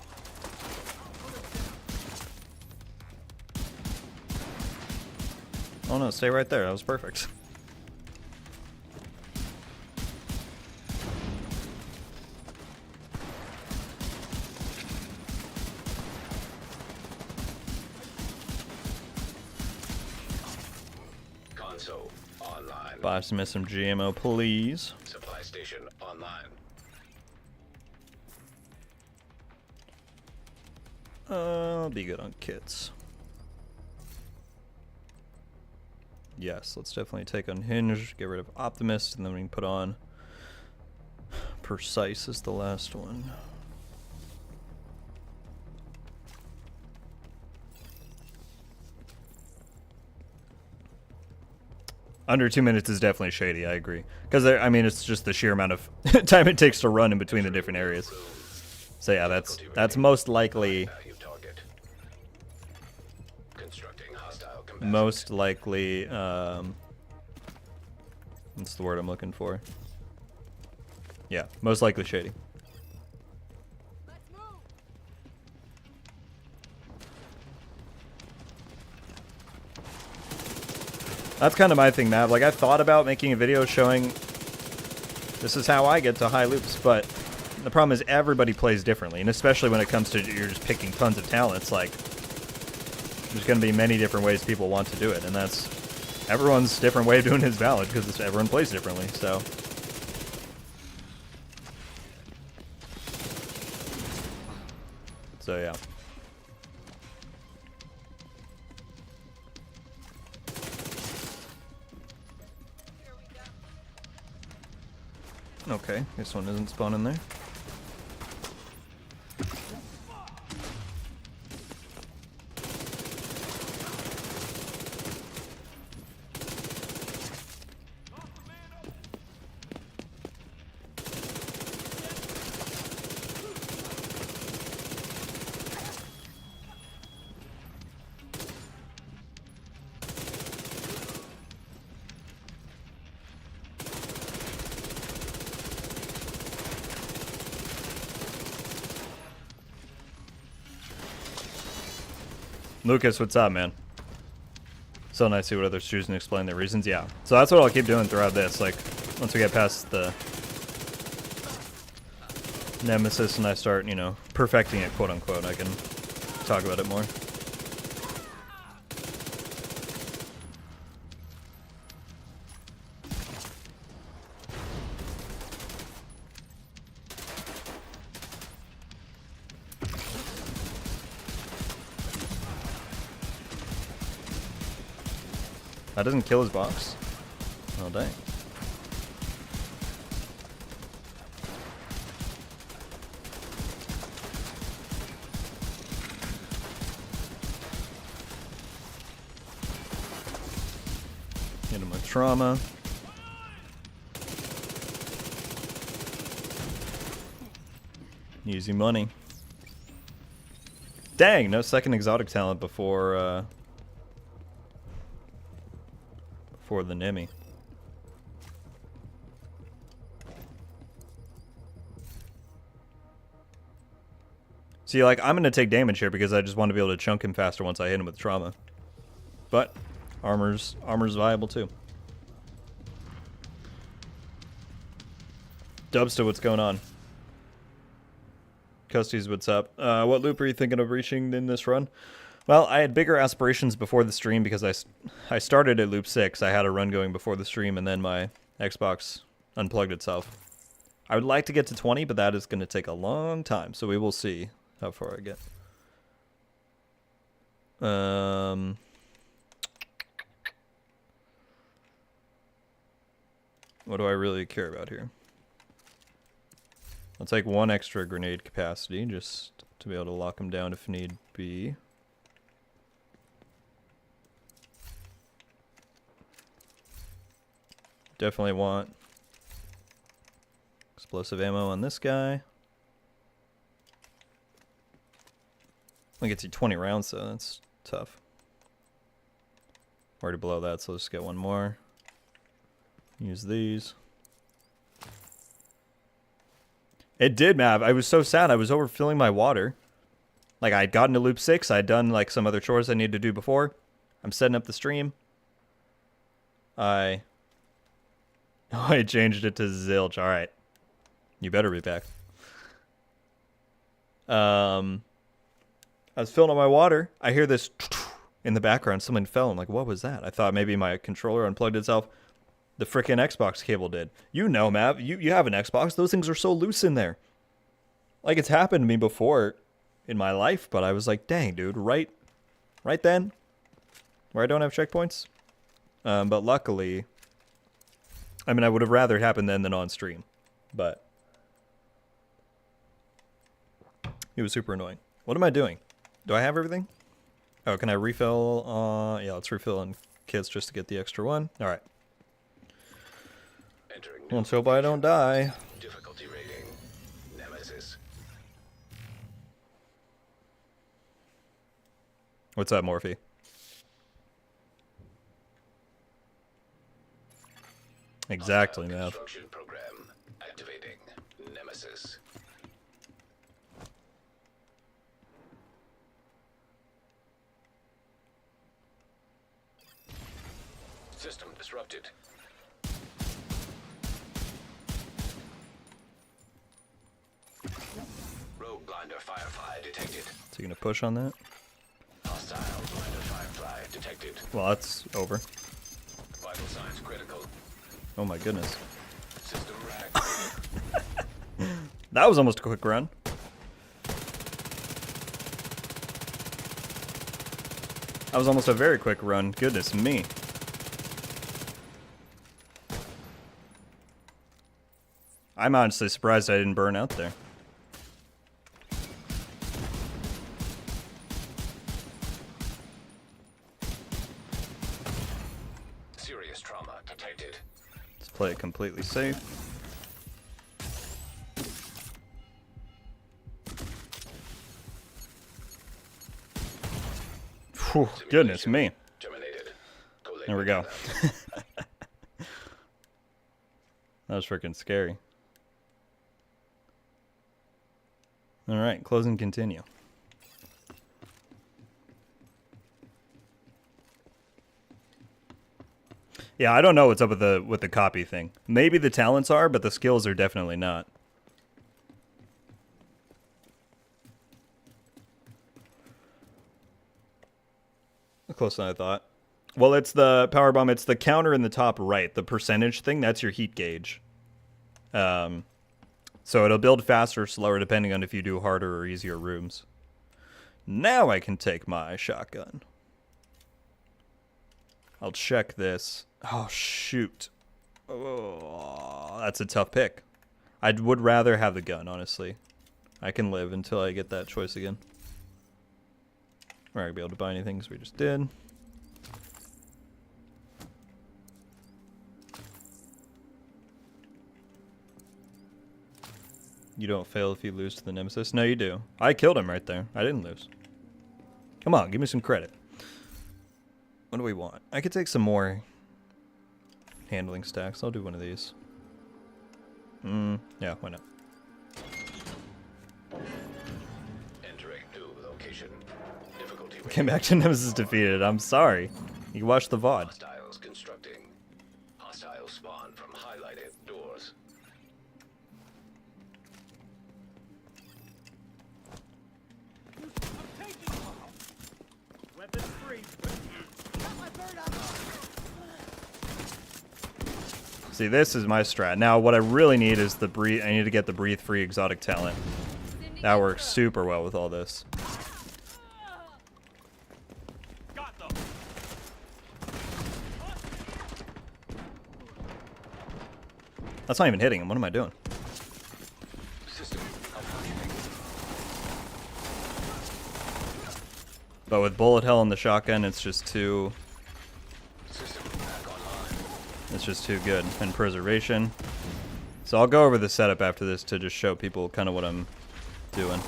Oh no, stay right there. That was perfect. Console online. Buy some SMG ammo, please. Supply station online. I'll be good on kits. Yes, let's definitely take Unhinged, get rid of Optimist, and then we can put on Precise as the last one. Under 2 minutes is definitely shady, I agree. Because, I mean, it's just the sheer amount of time it takes to run in between the different areas. So yeah, that's most likely... Most likely, what's the word I'm looking for? Yeah, most likely shady. Let's move. That's kind of my thing, Mav. Like, I thought about making a video showing this is how I get to high loops, but the problem is everybody plays differently, and especially when it comes to you're just picking tons of talents, like, there's going to be many different ways people want to do it, and that's everyone's different way of doing it is valid because everyone plays differently. So yeah. Okay, this one isn't spawning there. Lucas, what's up, man? So nice to see what others choose and explain their reasons. Yeah. So that's what I'll keep doing throughout this. Like, once we get past the Nemesis and I start, you know, perfecting it, quote unquote, I can talk about it more. That doesn't kill his box. Oh, dang. Hit him with trauma. Easy money. Dang, no second exotic talent before the Nemi. See, like, I'm gonna take damage here because I just want to be able to chunk him faster once I hit him with trauma. But armor's viable too. Dubsta, what's going on? Custies, what's up? What loop are you thinking of reaching in this run? Well, I had bigger aspirations before the stream because I started at loop 6. I had a run going before the stream, and then my Xbox unplugged itself. I would like to get to 20, but that is going to take a long time, so we will see how far I get. What do I really care about here? I'll take 1 extra grenade capacity just to be able to lock him down if need be. Definitely want explosive ammo on this guy. Only gets you 20 rounds, so that's tough. Already below that, so let's just get 1 more. Use these. It did, Mav. I was so sad. I was overfilling my water. Like, I had gotten to loop 6. I had done, like, some other chores I needed to do before. I'm setting up the stream. I changed it to zilch. All right. You better be back. I was filling up my water. I hear this in the background. Someone fell. I'm like, what was that? I thought maybe my controller unplugged itself. The frickin' Xbox cable did. You know, Mav. You have an Xbox. Those things are so loose in there. Like, it's happened to me before in my life, but I was like, dang, dude, right then, where I don't have checkpoints. But luckily, I mean, I would have rather it happened then than on stream, but it was super annoying. What am I doing? Do I have everything? Oh, can I refill? Yeah, let's refill on kits just to get the extra 1. All right. Let's hope I don't die. Difficulty rating. Nemesis. What's up, Morphe? Exactly, Mav. Construction program activating. Nemesis. System disrupted. Rogue blinder firefly detected. Is he gonna push on that? Hostile blinder firefly detected. Well, that's over. Vital signs critical. Oh my goodness. System reactivated. That was almost a quick run. That was almost a very quick run. Goodness me. I'm honestly surprised I didn't burn out there. Serious trauma detected. Let's play it completely safe. Whew, goodness me. Terminated. There we go. That was freaking scary. All right, close and continue. Yeah, I don't know what's up with the copy thing. Maybe the talents are, but the skills are definitely not. Closer than I thought. Well, it's the power bomb. It's the counter in the top right. The percentage thing, that's your heat gauge. So it'll build faster or slower depending on if you do harder or easier rooms. Now I can take my shotgun. I'll check this. Oh, shoot. Oh, that's a tough pick. I would rather have the gun, honestly. I can live until I get that choice again. We're not going to be able to buy anything because we just did. You don't fail if you lose to the nemesis. No, you do. I killed him right there. I didn't lose. Come on, give me some credit. What do we want? I could take some more handling stacks. I'll do one of these. Yeah, why not? Entering new location. Difficulty rating. Came back to nemesis defeated. I'm sorry. You can watch the VOD. Hostiles constructing. Hostile spawn from highlighted doors. Weapons free. Got my bird up. See, this is my strat. Now, what I really need is the breathe. I need to get the breathe-free exotic talent. That works super well with all this. Got them. That's not even hitting him. What am I doing? System malfunctioning. But with bullet hell and the shotgun, it's just too. System back online. It's just too good. And preservation. So I'll go over the setup after this to just show people kind of what I'm doing.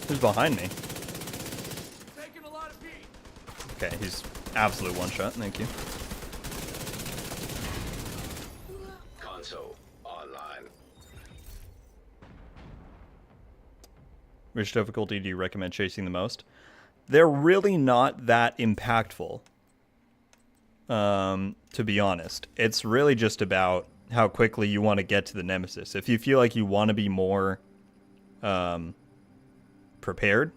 Who's behind me? Taking a lot of heat. Okay, he's absolute one shot. Thank you. Console online. Which difficulty do you recommend chasing the most? They're really not that impactful, to be honest. It's really just about how quickly you want to get to the nemesis. If you feel like you want to be more prepared,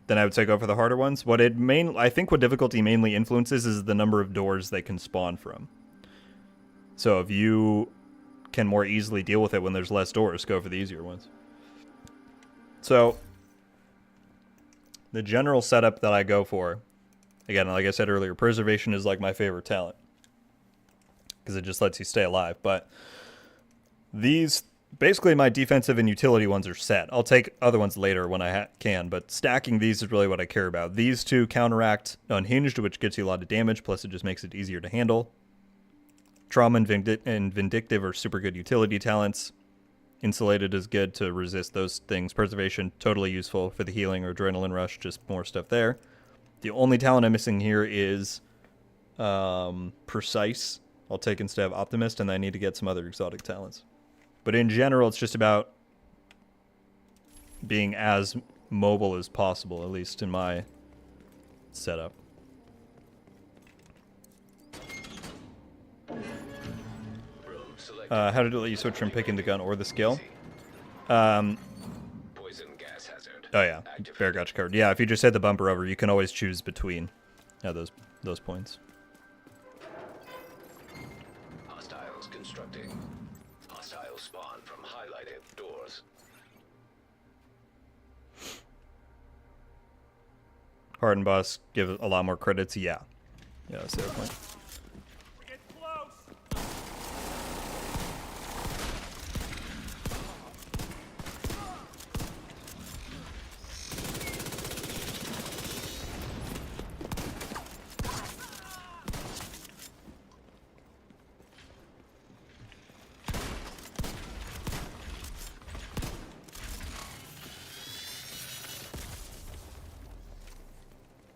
then I would say go for the harder ones. I think what difficulty mainly influences is the number of doors they can spawn from. So if you can more easily deal with it when there's less doors, go for the easier ones. So the general setup that I go for, again, like I said earlier, preservation is like my favorite talent because it just lets you stay alive. But these, basically my defensive and utility ones are set. I'll take other ones later when I can, but stacking these is really what I care about. These two counteract Unhinged, which gets you a lot of damage, plus it just makes it easier to handle. Trauma and Vindictive are super good utility talents. Insulated is good to resist those things. Preservation, totally useful for the healing or adrenaline rush, just more stuff there. The only talent I'm missing here is Precise. I'll take instead of Optimist, and I need to get some other exotic talents. But in general, it's just about being as mobile as possible, at least in my setup. How did it let you switch from picking the gun or the skill? Poison gas hazard. Oh yeah, Bear got you covered. Yeah, if you just hit the bumper over, you can always choose between those points. Hostiles constructing. Hostile spawn from highlighted doors. Hardened boss give a lot more credits. Yeah, that's the other point. We're getting close.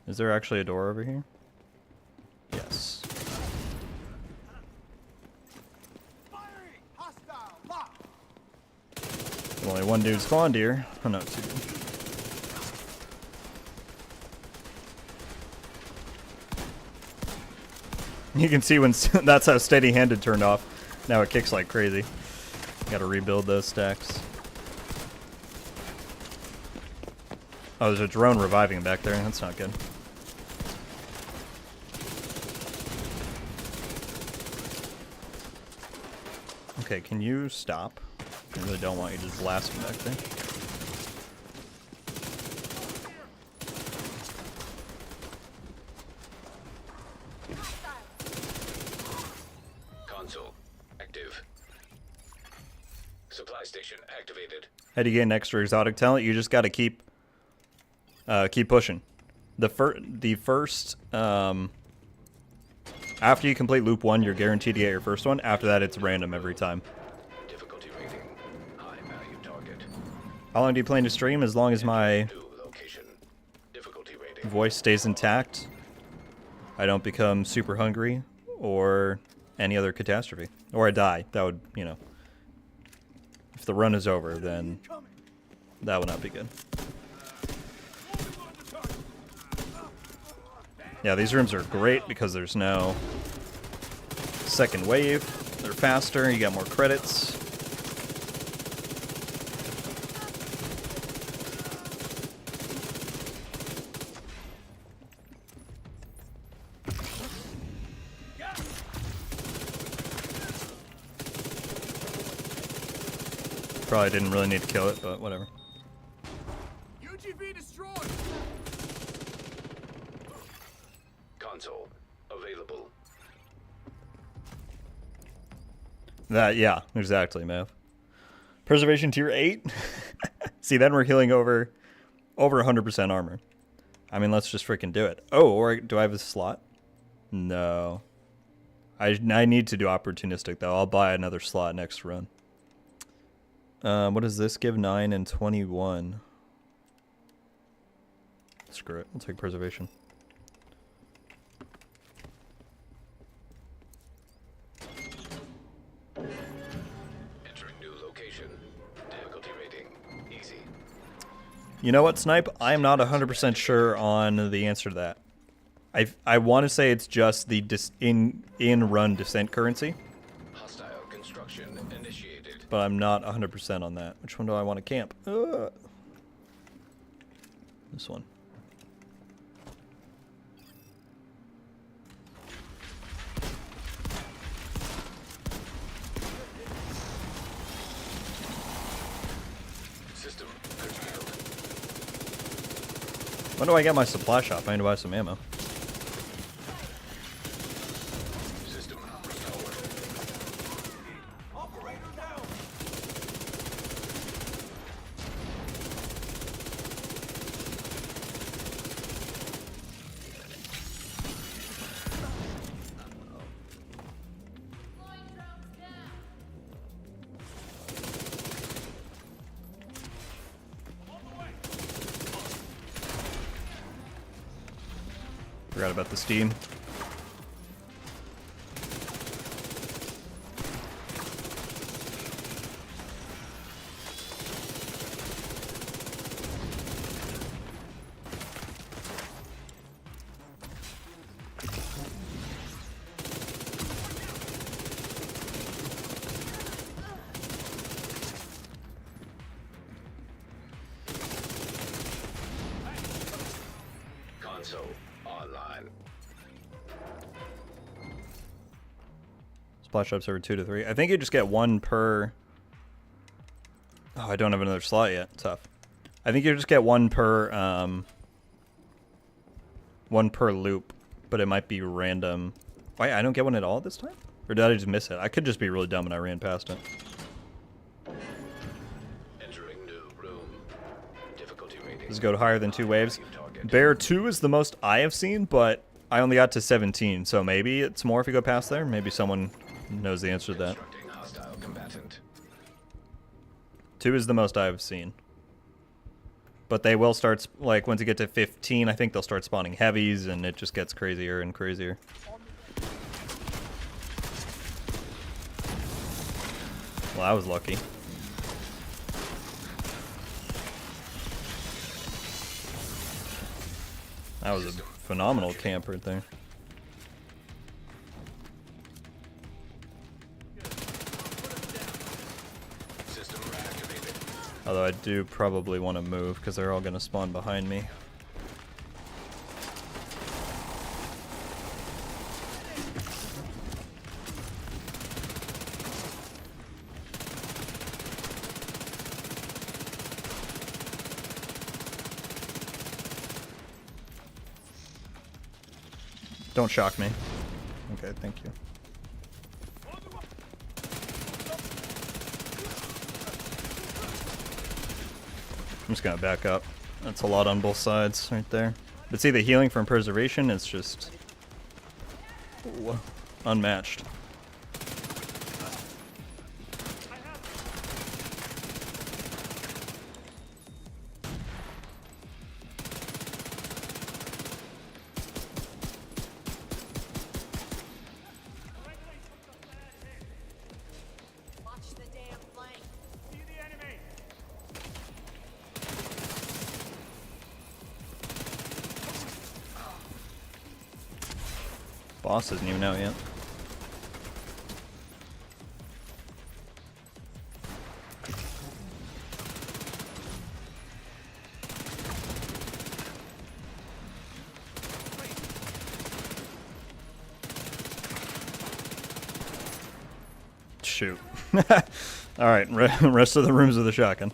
Is there actually a door over here? Yes. Firing! Hostile! Lock! Only one dude spawned here. Oh no, two. You can see when that's how steady-handed turned off. Now it kicks like crazy. Gotta rebuild those stacks. Oh, there's a drone reviving back there. That's not good. Okay, can you stop? I really don't want you just blasting back there. Console active. Supply station Preservation activated. How do you get an extra exotic talent? You just got to keep pushing. The first after you complete loop 1, you're guaranteed to get your first one. After that, it's random every time. Difficulty rating. High value target. How long do you plan to stream? As long as my New location. Difficulty rating. voice stays intact, I don't become super hungry or any other catastrophe, or I die. That would, you know, if the run is over, then that would not be good. Yeah, these rooms are great because there's no second wave. They're faster, you got more credits. Probably didn't really need to kill it, but whatever. UGV destroyed. Console available. That, yeah, exactly, Mav. Preservation tier 8? See, then we're healing over 100% armor. I mean, let's just freaking do it. Oh, or do I have a slot? No. I need to do opportunistic, though. I'll buy another slot next run. What does this give? 9 and 21. Screw it. I'll take preservation. Entering new location. Difficulty rating. Easy. You know what, Snipe? I am not 100% sure on the answer to that. I want to say it's just the in-run descent currency, Hostile construction initiated. but I'm not 100% on that. Which one do I want to camp? This one. System curtailed. When do I get my supply shop? I need to buy some ammo. System restored. Operator down. Forgot about the steam. Console online. Supply shops over 2 to 3. I think you just get one per... Oh, I don't have another slot yet. Tough. I think you just get one per loop, but it might be random. Why, I don't get one at all this time? Or did I just miss it? I could just be really dumb and I ran past it. Entering new room. Difficulty rating. Does it go higher than 2 waves? Value target. Bear 2 is the most I have seen, but I only got to 17, so maybe it's more if you go past there. Maybe someone knows the answer to that. Constructing hostile combatant. 2 is the most I've seen. But they will start, like, once you get to 15, I think they'll start spawning heavies, and it just gets crazier and crazier. Well, I was lucky. That was a phenomenal camp right there. System reactivated. Although I do probably want to move, because they're all going to spawn behind me. Don't shock me. Okay, thank you. I'm just gonna back up. That's a lot on both sides right there. But see, the healing from preservation is just unmatched. Watch the damn flank. See the enemy. Boss isn't even out yet. Shoot. Alright, rest of the rooms with the shotgun.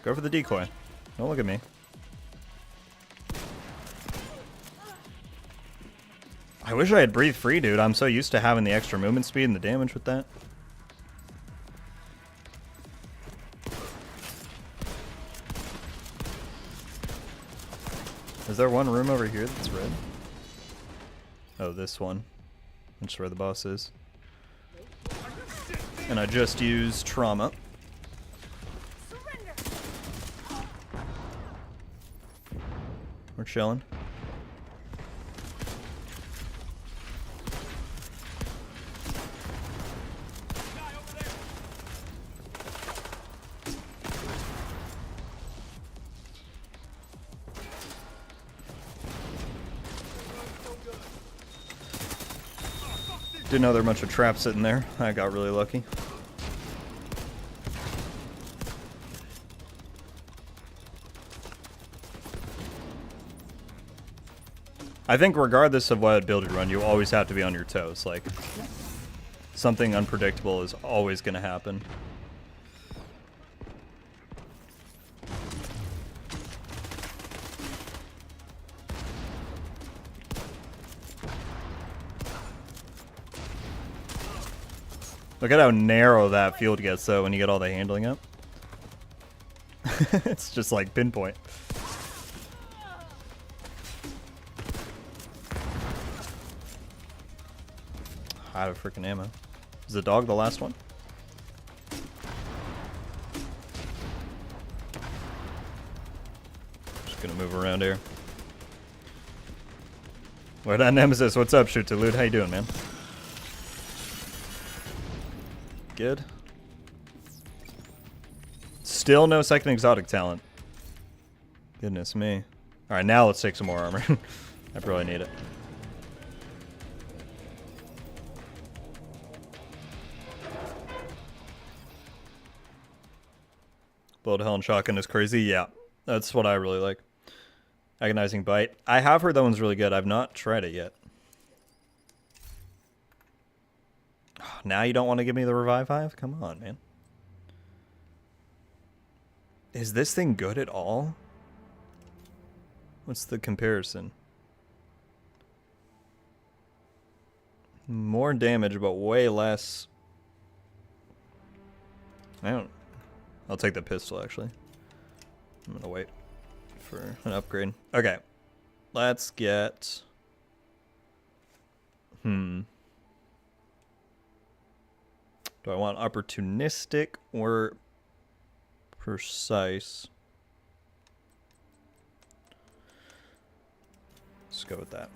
Go for the decoy. Don't look at me. I wish I had breathe free, dude. I'm so used to having the extra movement speed and the damage with that. Is there one room over here that's red? Oh, this one. Which is where the boss is. And I just used trauma. Surrender. We're chilling. Guy over there. Didn't know there were a bunch of traps sitting there. I got really lucky. I think regardless of what build you run, you always have to be on your toes. Like, something unpredictable is always going to happen. Look at how narrow that field gets, though, when you get all the handling up. It's just like pinpoint. Out of freaking ammo. Is the dog the last one? Just gonna move around here. What on Nemesis? What's up, Shoot to Loot? How you doing, man? Good. Still no second exotic talent. Goodness me. Alright, now let's take some more armor. I probably need it. Bullet hell and shotgun is crazy. Yeah, that's what I really like. Agonizing bite. I have heard that one's really good. I've not tried it yet. Now you don't want to give me the revive hive? Come on, man. Is this thing good at all? What's the comparison? More damage, but way less. I'll take the pistol, actually. I'm gonna wait for an upgrade. Okay. Let's get... Do I want opportunistic or precise? Let's go with that.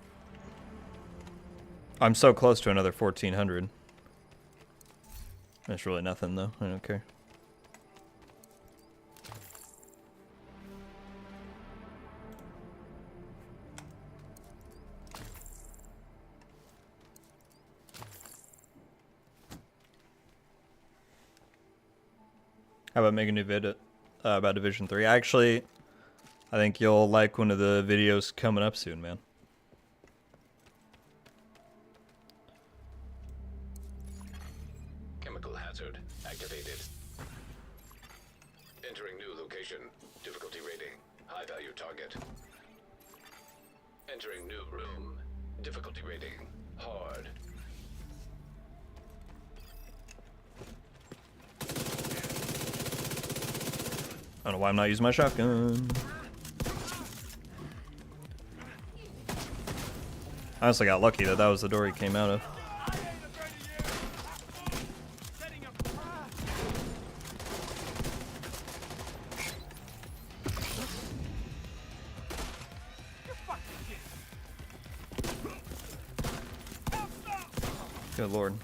I'm so close to another 1400. That's really nothing, though. I don't care. How about making a new vid about Division 3? Actually, I think you'll like one of the videos coming up soon, man. Chemical hazard activated. Entering new location. Difficulty rating. High value target. Entering new room. Difficulty rating. Hard. I don't know why I'm not using my shotgun. I honestly got lucky that that was the door he came out of. I ain't afraid of you. Setting up. You fucking shit. Good lord.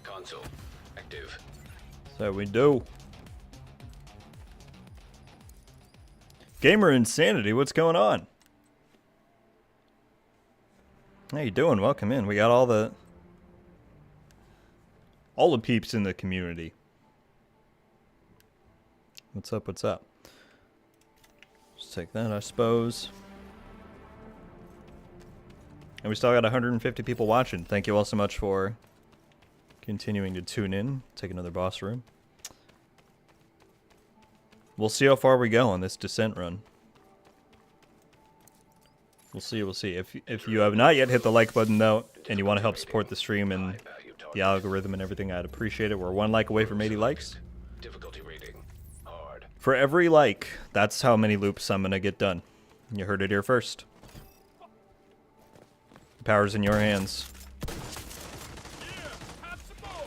Console active. So we do. Gamer Insanity, what's going on? How you doing? Welcome in. We got all the peeps in the community. What's up? What's up? Just take that, I suppose. And we still got 150 people watching. Thank you all so much for continuing to tune in. Take another boss room. We'll see how far we go on this descent run. We'll see, we'll see. If you have not yet hit the like button though, and you want to help support the stream and the algorithm and everything, I'd appreciate it. We're 1 like away from 80 likes. Difficulty rating hard. For every like, that's how many loops I'm gonna get done. You heard it here first. The power's in your hands. Have some more.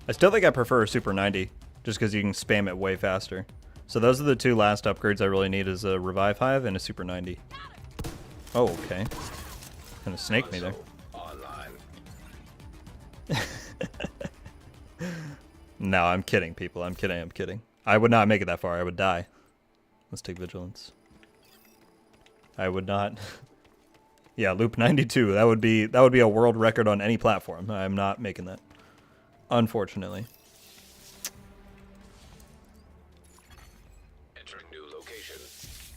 I still think I prefer a Super 90, just because you can spam it way faster. So those are the 2 last upgrades I really need, is a Revive Hive and a Super 90. Oh, okay. Gonna snake me there. Online. No, I'm kidding, people. I'm kidding, I'm kidding. I would not make it that far. I would die. Let's take Vigilance. I would not. Yeah, loop 92. That would be a world record on any platform. I'm not making that. Unfortunately. Entering new location.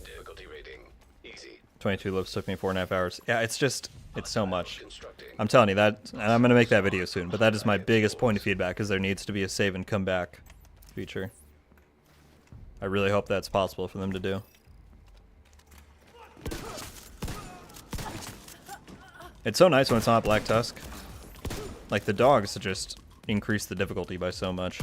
Difficulty rating easy. 22 loops took me 4.5 hours. Yeah, it's just, it's so much. Constructing. I'm telling you that, and I'm going to make that video soon, but that is my biggest point of feedback, is there needs to be a save and come back feature. I really hope that's possible for them to do. It's so nice when it's not Black Tusk. Like, the dogs just increase the difficulty by so much.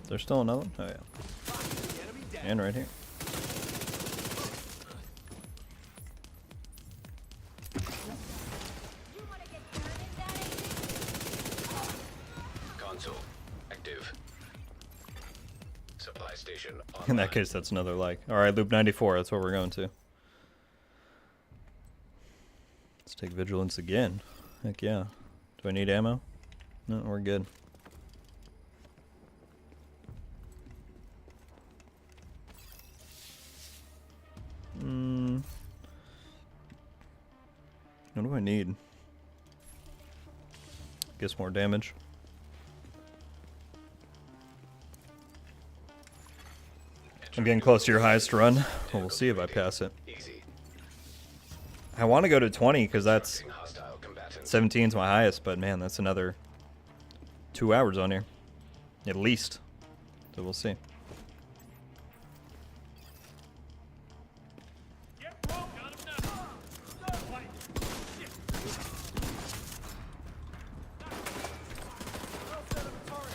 There's still another one? Oh, yeah. And right here. Console active. Supply station online. In that case, that's another like. Alright, loop 94. That's what we're going to. Let's take Vigilance again. Heck yeah. Do I need ammo? No, we're good. What do I need? Guess more damage. I'm getting close to your highest run. Well, we'll see if I pass it. Easy. I want to go to 20 because that's Hostile combatants. 17 is my highest, but man, that's another 2 hours on here. At least. So we'll see. Yep, got him now. Fight. Shit. Well set of a target.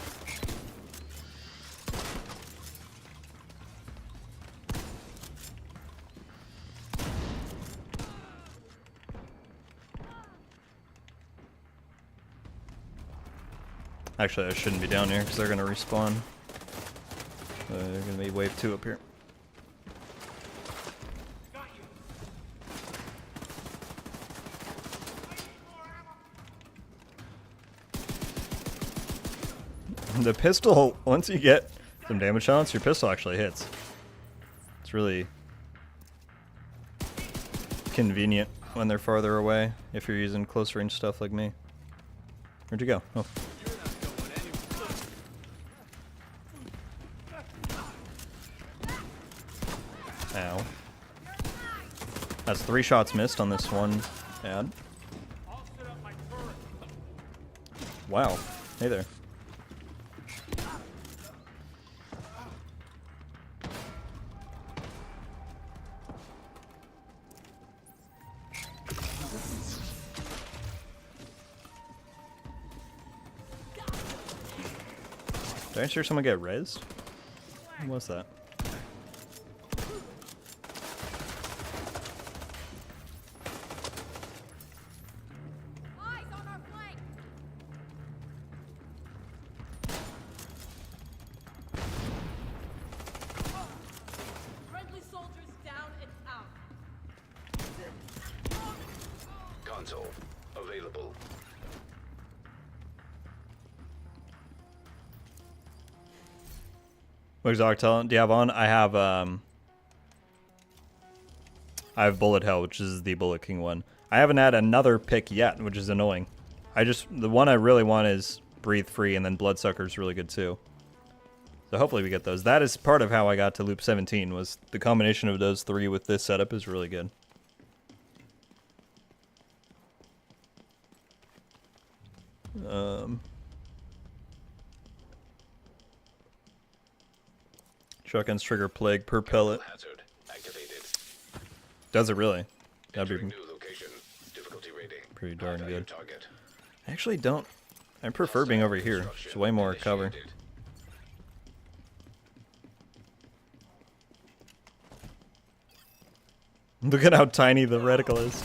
Actually, I shouldn't be down here because they're going to respawn. They're going to be wave 2 up here. The pistol, once you get some damage shots, your pistol actually hits. It's really convenient when they're farther away if you're using close range stuff like me. Where'd you go? Oh. Ow. That's 3 shots missed on this one ad. Wow. Hey there. Did I hear someone get rezzed? What was that? Eyes on our flank. Friendly soldiers down and out. Console available. What exotic talent do you have on? I have Bullet Hell, which is the Bullet King one. I haven't had another pick yet, which is annoying. The one I really want is Breathe Free, and then Bloodsucker's really good too. So hopefully we get those. That is part of how I got to loop 17, was the combination of those 3 with this setup is really good. Shotguns trigger plague per pellet. Hazard activated. Does it really? That'd Entering be new location. Difficulty rating. pretty darn High value good. Target. I actually don't. I prefer being over here. It's way more cover. Initiated. Look at how tiny the reticle is.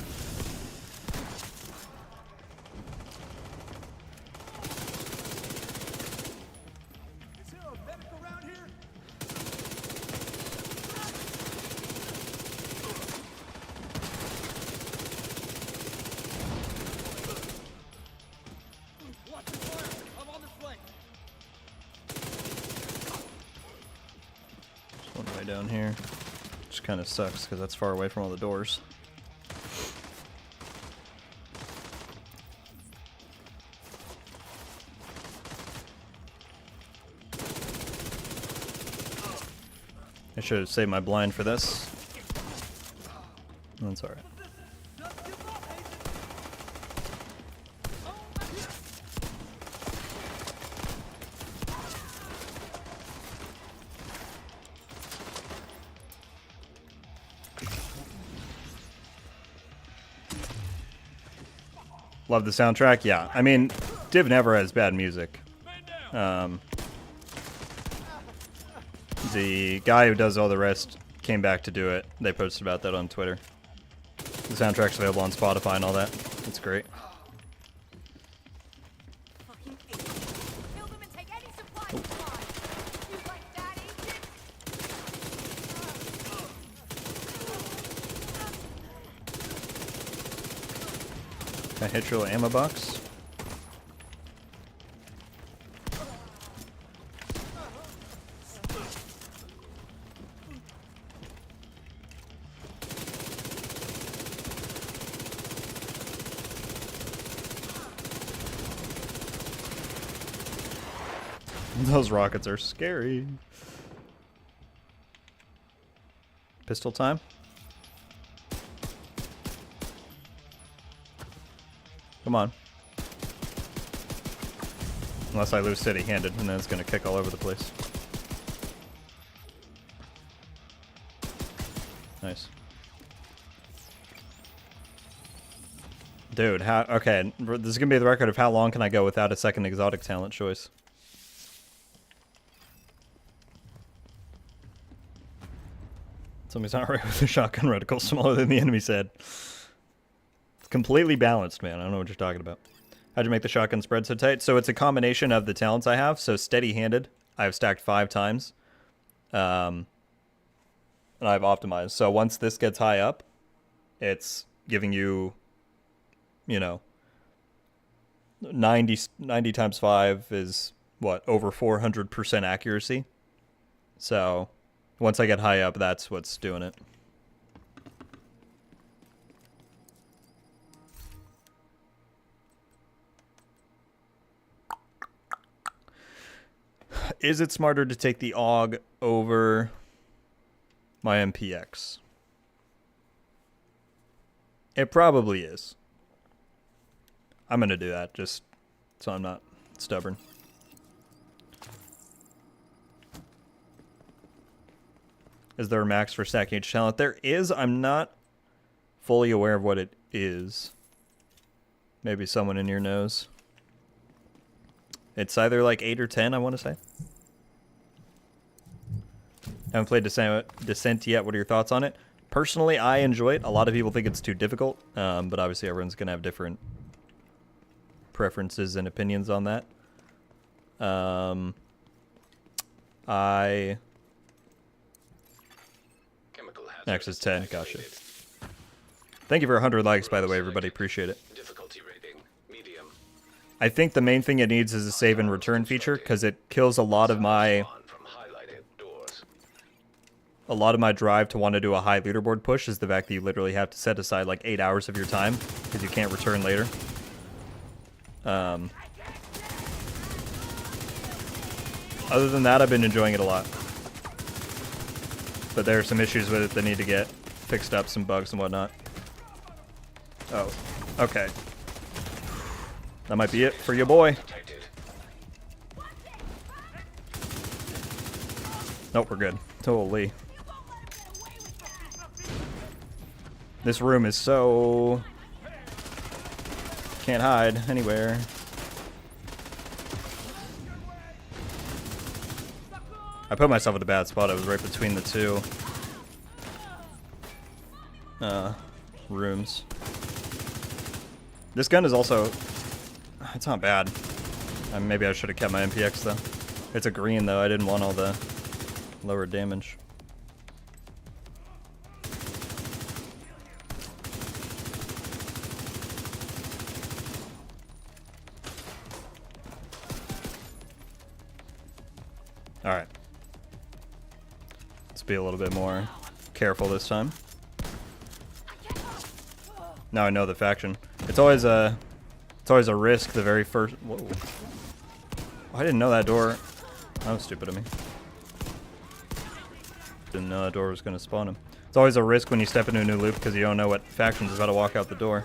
Is there a medic around here? Watch the fire. I'm on the flank. There's one way down here. Which kind of sucks because that's far away from all the doors. I should have saved my blind for this. That's alright. Love the soundtrack. Yeah, I mean, Div never has bad music. The guy who does all the rest came back to do it. They posted about that on Twitter. The soundtrack's available on Spotify and all that. It's great. Fucking idiot. Kill them and take any supplies you find. You like that, agent? Can I hit your little ammo box? Those rockets are scary. Pistol time. Come on. Unless I lose steady-handed, and then it's going to kick all over the place. Nice. Dude, how... Okay, this is going to be the record of how long can I go without a second exotic talent choice. Somebody's not right with the shotgun reticle smaller than the enemy's head. It's completely balanced, man. I don't know what you're talking about. How'd you make the shotgun spread so tight? So it's a combination of the talents I have. So steady-handed, I've stacked 5 times. And I've optimized. So once this gets high up, it's giving you, you know, 90 times 5 is what, over 400% accuracy. So once I get high up, that's what's doing it. Is it smarter to take the AUG over my MPX? It probably is. I'm going to do that just so I'm not stubborn. Is there a max for stacking each talent? There is. I'm not fully aware of what it is. Maybe someone in here knows. It's either like 8 or 10, I want to say. Haven't played Descent yet. What are your thoughts on it? Personally, I enjoy it. A lot of people think it's too difficult, but obviously everyone's going to have different preferences and opinions on that. Max is 10. Gotcha. Thank you for 100 likes, by the way, everybody. Appreciate it. Difficulty rating, medium. I think the main thing it needs is a save and return feature, because it kills a lot of my drive to want to do a high leaderboard push, is the fact that you literally have to set aside like 8 hours of your time because you can't return later. Other than that, I've been enjoying it a lot. But there are some issues with it that need to get fixed up, some bugs and whatnot. Oh, okay. That might be it for your boy. Nope, we're good. Holy. This room is so... Can't hide anywhere. I put myself in a bad spot. I was right between the two rooms. This gun is also... It's not bad. Maybe I should have kept my MPX though. It's a green though. I didn't want all the lower damage. Alright. Let's be a little bit more careful this time. Now I know the faction. It's always a risk the very first... Whoa. Oh, I didn't know that door... That was stupid of me. Didn't know that door was going to spawn him. It's always a risk when you step into a new loop because you don't know what faction's about to walk out the door.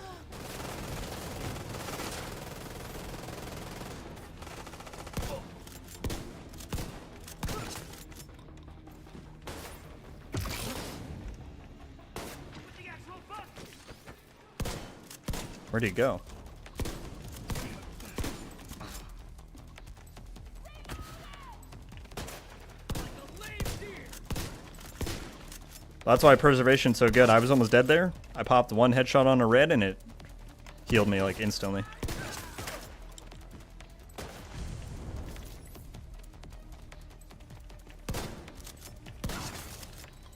Where'd he go? That's why preservation's so good. I was almost dead there. I popped one headshot on a red and it healed me like instantly.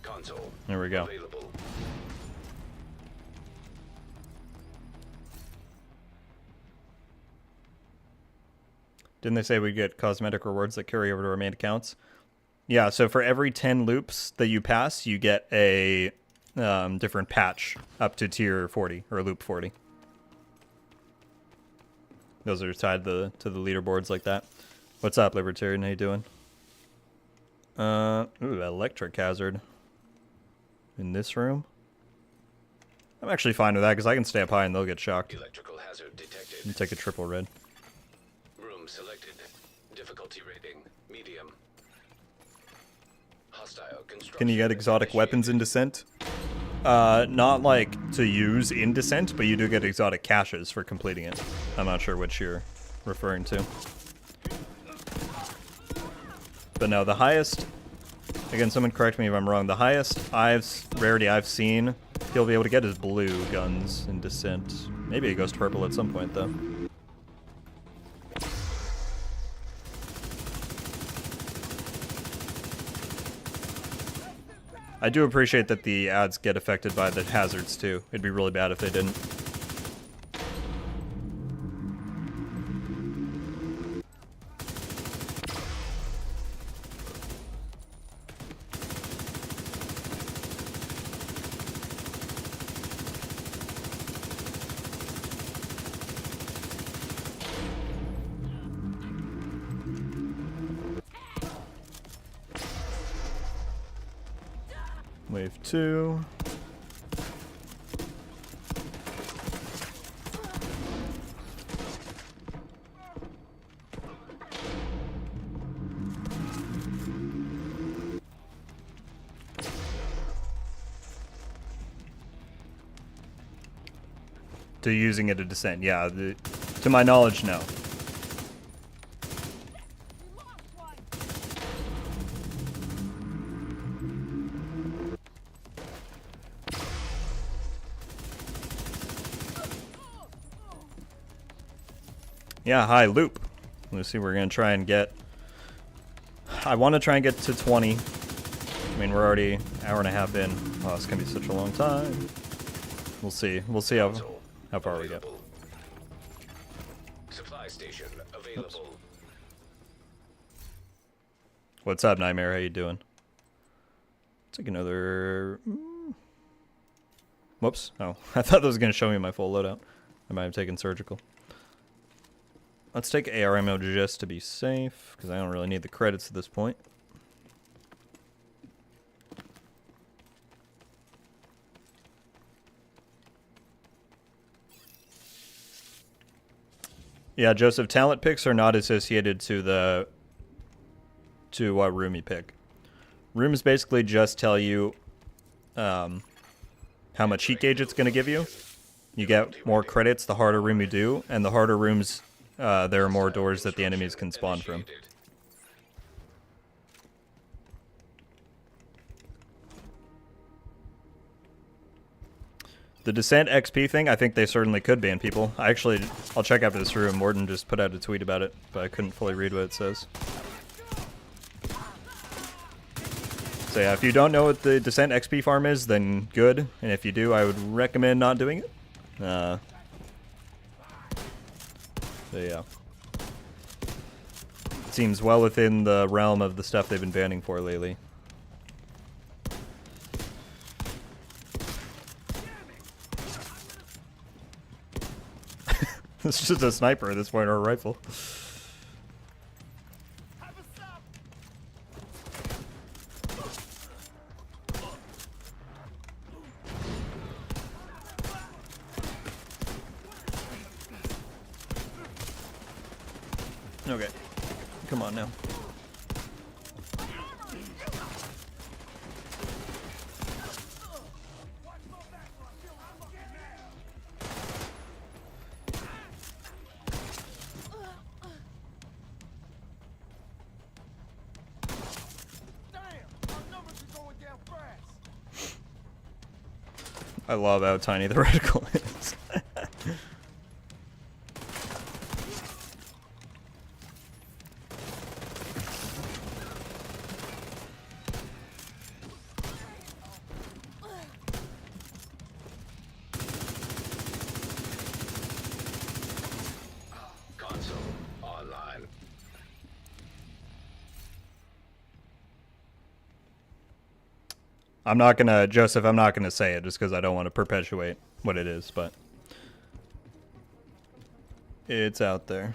Console. There we go. Available. Didn't they say we get cosmetic rewards that carry over to our main accounts? Yeah, so for every 10 loops that you pass, you get a different patch up to tier 40, or loop 40. Those are tied to the leaderboards like that. What's up, Libertarian? How you doing? Ooh, electric hazard. In this room? I'm actually fine with that, because I can stay up high and they'll get shocked. Electrical hazard detected. And take a triple red. Room selected. Difficulty rating, medium. Hostile construction. Can you get exotic weapons in Descent? Not like to use in Descent, but you do get exotic caches for completing it. I'm not sure which you're referring to. But no, the highest... Again, someone correct me if I'm wrong. The highest rarity I've seen he'll be able to get is blue guns in Descent. Maybe it goes to purple at some point, though. I do appreciate that the ads get affected by the hazards, too. It'd be really bad if they didn't. Wave 2. To using it to descend, yeah. To my knowledge, no. We lost one. Yeah, hi, loop. Let's see, we're gonna try and get... I want to try and get to 20. I mean, we're already an hour and a half in. Oh, it's gonna be such a long time. We'll see. We'll see how far we get. Supply station available. Oops. What's up, Nightmare? How you doing? Take another... Whoops. Oh, I thought that was gonna show me my full loadout. I might have taken surgical. Let's take AR ammo just to be safe, because I don't really need the credits at this point. Yeah, Joseph, talent picks are not associated to what room you pick. Rooms basically just tell you how much heat gauge it's going to give you. You get more credits the harder room you do, and the harder rooms, there are more doors that the enemies can spawn from. The Descent XP thing, I think they certainly could ban people. I'll check after this room. Morton just put out a tweet about it, but I couldn't fully read what it says. So yeah, if you don't know what the Descent XP farm is, then good. And if you do, I would recommend not doing it. So yeah. It seems well within the realm of the stuff they've been banning for lately. It's just a sniper at this point, or a rifle. Okay, come on now. I love how tiny the reticle is. Console online. I'm not gonna, Joseph, I'm not gonna say it just because I don't want to perpetuate what it is, but it's out there.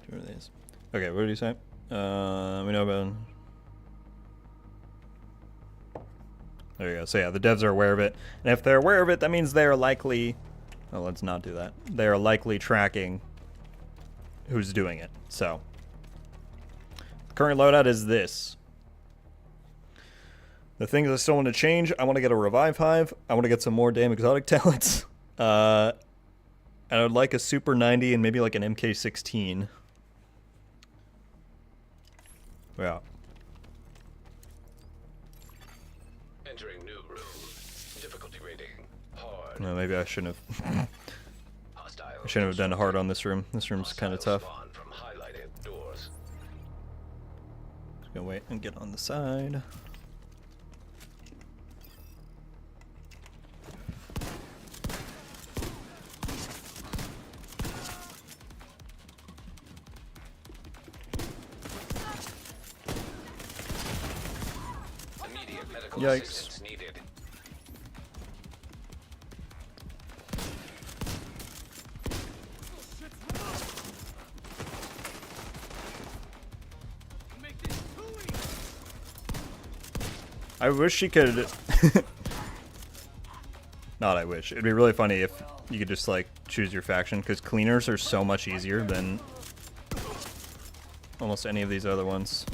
Two of these. Okay, what did he say? We know about... There you go. So yeah, the devs are aware of it. And if they're aware of it, that means they're likely... Well, let's not do that. They're likely tracking who's doing it. So, the current loadout is this. The things I still want to change, I want to get a Revive Hive. I want to get some more damn exotic talents. And I would like a Super 90 and maybe like an MK16. Yeah. Entering new room. Difficulty rating. Hard. No, maybe I shouldn't have. Hostile. I shouldn't have done hard on this room. This room's kind of tough. Spawn from highlighted doors. Just gonna wait and get on the side. Immediate medical Yikes. assistance needed. Make this too easy. I wish she could... Not I wish. It'd be really funny if you could just, like, choose your faction, because cleaners are so much easier than almost any of these other ones.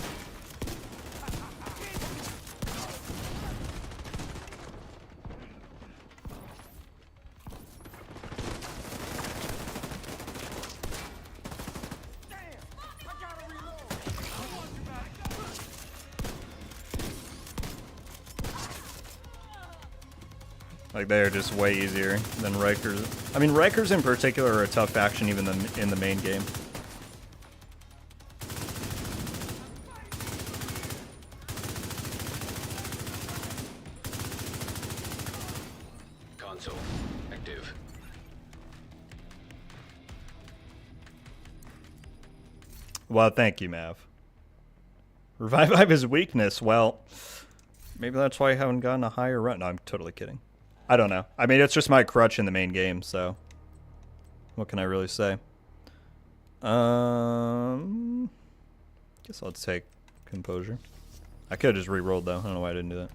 Like, they are just way easier than Rikers. I mean, Rikers in particular are a tough faction even in the main game. Console active. Well, thank you, Mav. Revive is weakness. Well, maybe that's why I haven't gotten a higher run. No, I'm totally kidding. I don't know. I mean, it's just my crutch in the main game, so what can I really say? Guess I'll take composure. I could have just re-rolled though. I don't know why I didn't do that.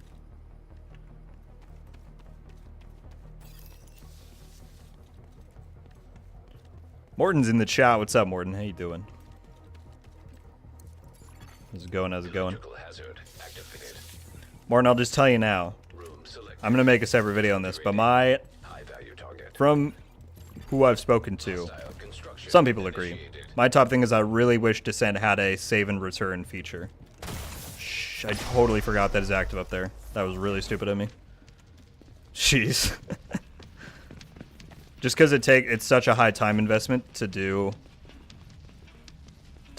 Morton's in the chat. What's up, Morton? How you doing? How's it going? How's it going? Electrical hazard activated. Morton, I'll just tell you now. Room select. I'm gonna make a separate video on this, but my High value target. from who I've spoken to, Hostile construction some people agree. initiated. My top thing is I really wish Descent had a save and return feature. Shh, I totally forgot that is active up there. That was really stupid of me. Jeez. Just because it's such a high time investment to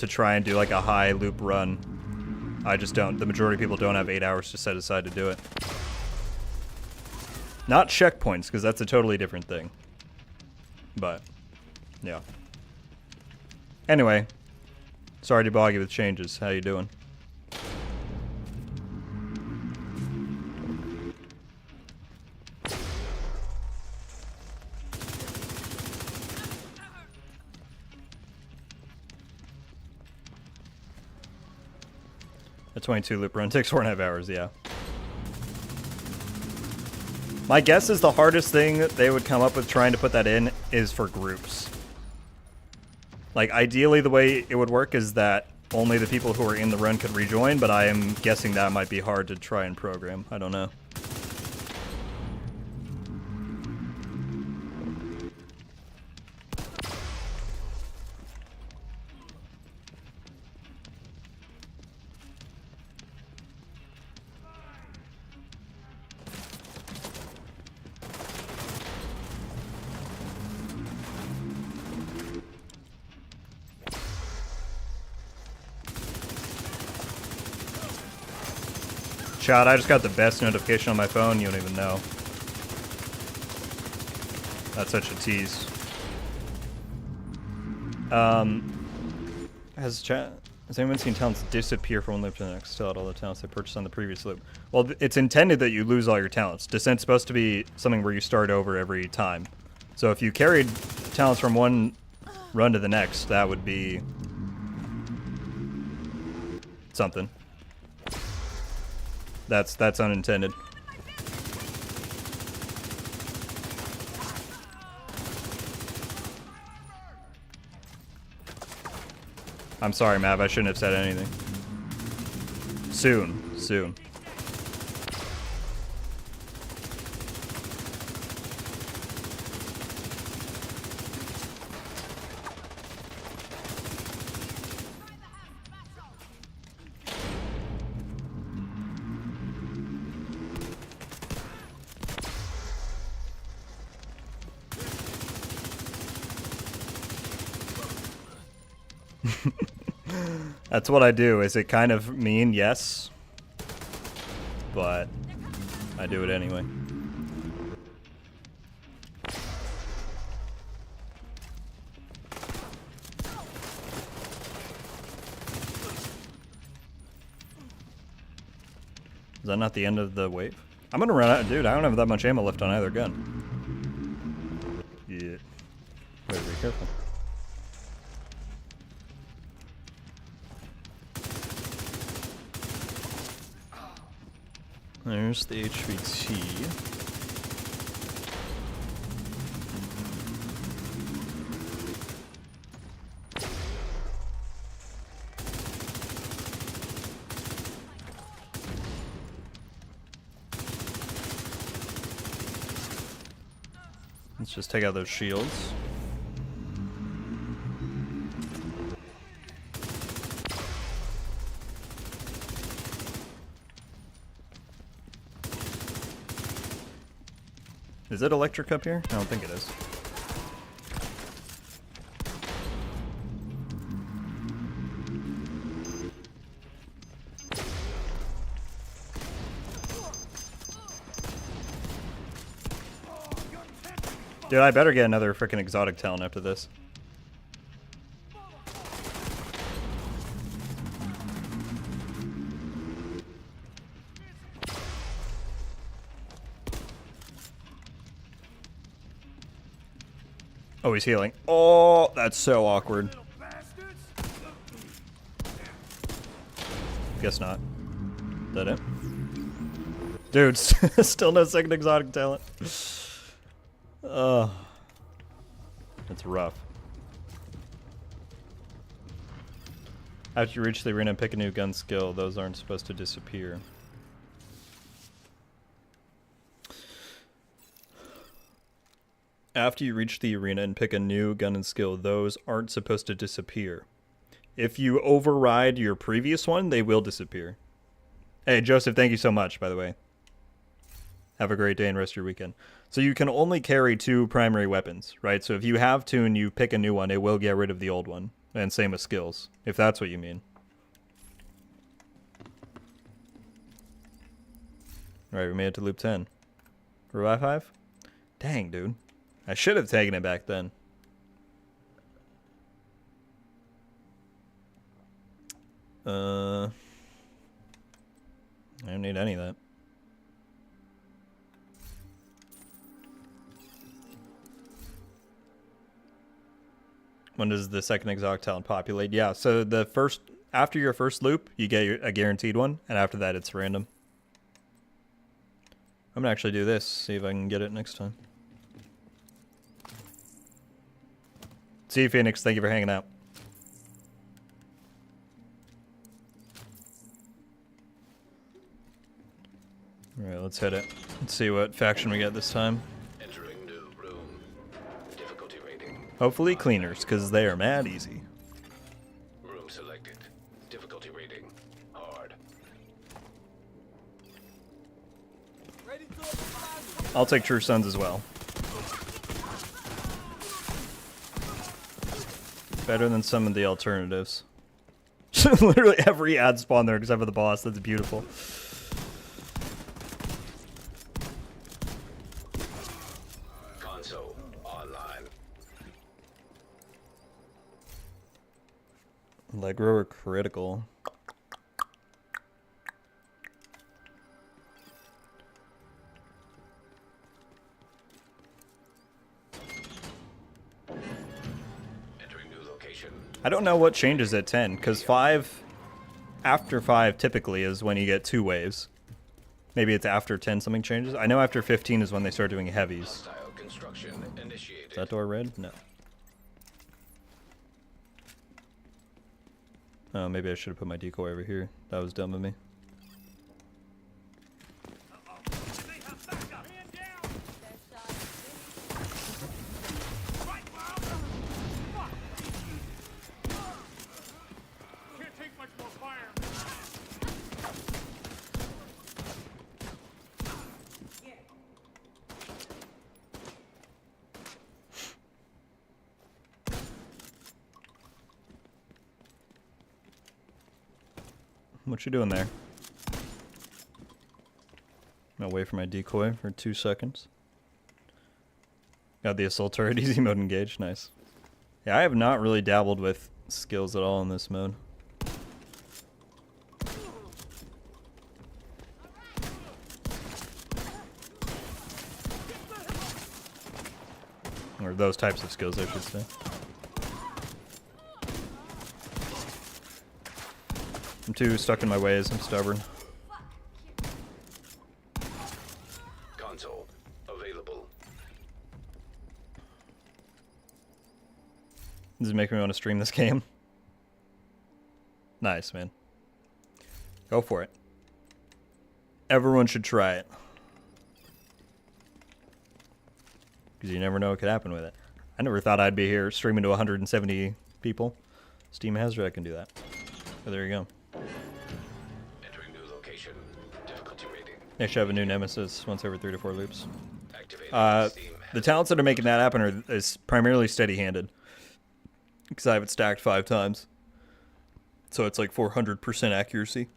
try and do like a high loop run. I just don't. The majority of people don't have 8 hours to set aside to do it. Not checkpoints, because that's a totally different thing. But, yeah. Anyway, sorry to bog you with changes. How you doing? A 22 loop run takes 4.5 hours, yeah. My guess is the hardest thing that they would come up with trying to put that in is for groups. Like, ideally the way it would work is that only the people who are in the run could rejoin, but I am guessing that might be hard to try and program. I don't know. Chad, I just got the best notification on my phone. You don't even know. That's such a tease. Has anyone seen talents disappear from one loop to the next? Still out all the talents they purchased on the previous loop. Well, it's intended that you lose all your talents. Descent's supposed to be something where you start over every time. So if you carried talents from one run to the next, that would be something. That's unintended. I'm sorry, Mav. I shouldn't have said anything. Soon. That's what I do. Is it kind of mean? Yes. But I do it anyway. Is that not the end of the wave? I'm gonna run out. Dude, I don't have that much ammo left on either gun. Yeah. Better be careful. There's the HVT. Let's just take out those shields. Is it electric up here? I don't think it is. Dude, I better get another freaking exotic talent after this. Oh, he's healing. Oh, that's so awkward. Guess not. Is that it? Dude, still no second exotic talent. That's rough. After you reach the arena and pick a new gun skill, those aren't supposed to disappear. After you reach the arena and pick a new gun and skill, those aren't supposed to disappear. If you override your previous one, they will disappear. Hey, Joseph, thank you so much, by the way. Have a great day and rest of your weekend. So you can only carry 2 primary weapons, right? So if you have 2 and you pick a new one, it will get rid of the old one. And same with skills, if that's what you mean. Alright, we made it to loop 10. Revive 5? Dang, dude. I should have taken it back then. I don't need any of that. When does the second exotic talent populate? Yeah, so the first, after your first loop, you get a guaranteed one, and after that it's random. I'm gonna actually do this, see if I can get it next time. See you, Phoenix. Thank you for hanging out. Alright, let's hit it. Let's see what faction we get this time. Entering new room. Difficulty rating. Hopefully cleaners, because they are mad easy. Room selected. Difficulty rating. Hard. I'll take True Sons as well. Better than some of the alternatives. Literally every ad spawn there except for the boss. That's beautiful. Console online. Allegro or critical? Entering new location. I don't know what changes at 10, because 5, after 5 typically is when you get 2 waves. Maybe it's after 10 something changes. I know after 15 is when they start doing heavies. Style construction initiated. Is that door red? No. Oh, maybe I should have put my decoy over here. That was dumb of me. Can't take much more fire. What you doing there? I'm gonna wait for my decoy for 2 seconds. Got the assault turret, easy mode engaged, nice. Yeah, I have not really dabbled with skills at all in this mode. Or those types of skills, I should say. I'm too stuck in my ways, I'm stubborn. available. This is making me want to stream this game. Nice, man. Go for it. Everyone should try it. Because you never know what could happen with it. I never thought I'd be here streaming to 170 people. Steam Hazard, I can do that. Oh, there you go. Entering new location. Difficulty rating. They should have a new nemesis once every 3 to 4 loops. Activating Steam The talents that are making that happen is primarily steady-handed. Because I have it stacked 5 times. So it's like 400% accuracy.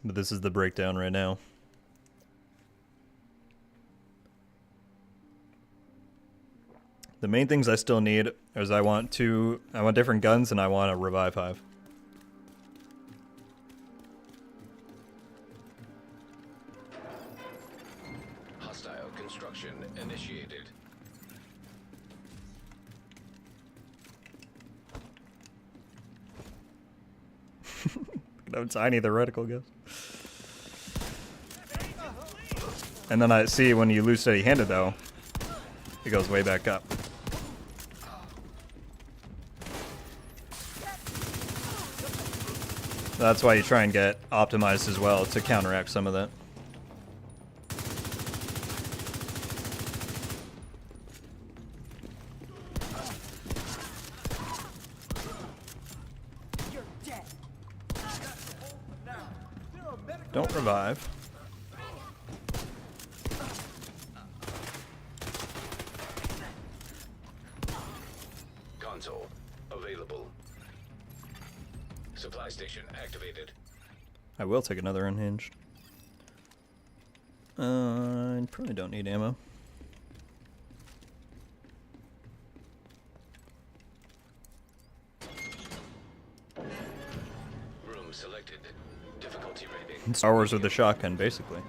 But this is the breakdown right now. The main things I still need is I want different guns and I want a revive hive. Hostile construction initiated. Look at how tiny the reticle goes. And then I see when you lose steady-handed though, it goes way back up. That's why you try and get optimized as well to counteract some of that. Don't revive. Console available. Supply station activated. I will take another unhinged. I probably don't need ammo. Room selected. Difficulty rating. Star Wars with the shotgun, basically.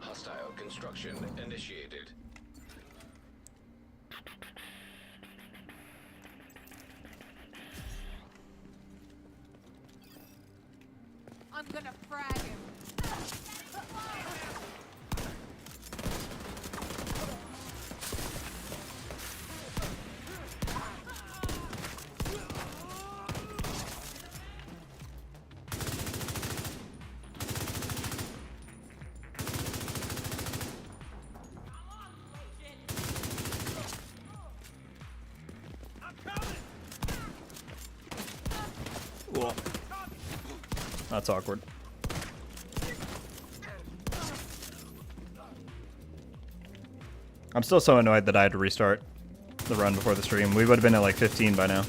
Hostile construction initiated. I'm gonna frag him. Whoa. That's awkward. I'm still so annoyed that I had to restart the run before the stream. We would have been at like 15 by now.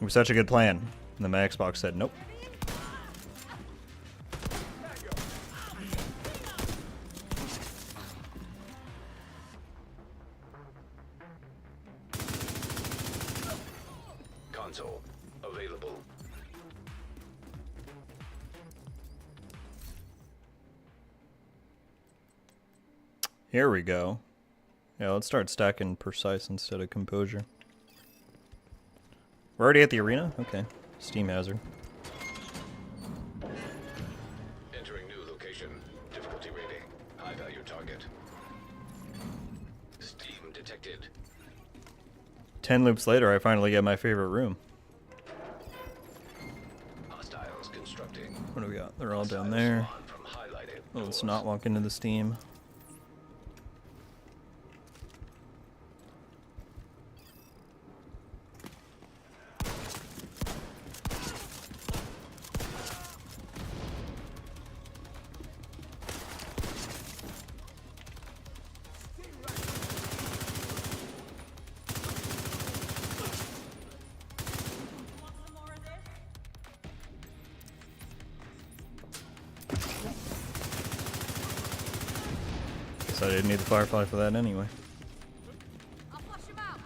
It was such a good plan. And then my Xbox said, nope. Console available. Here we go. Yeah, let's start stacking precise instead of composure. We're already at the arena? Okay. Steam Hazard. Entering new location. Difficulty rating. High value target. Steam detected. 10 loops later, I finally get my favorite room. Hostiles constructing. What do we got? They're all down Hostiles there. spawn from highlighted Oh, let's doors. not walk into the Steam. Guess I didn't need the Firefly for that anyway. I'll flush him out.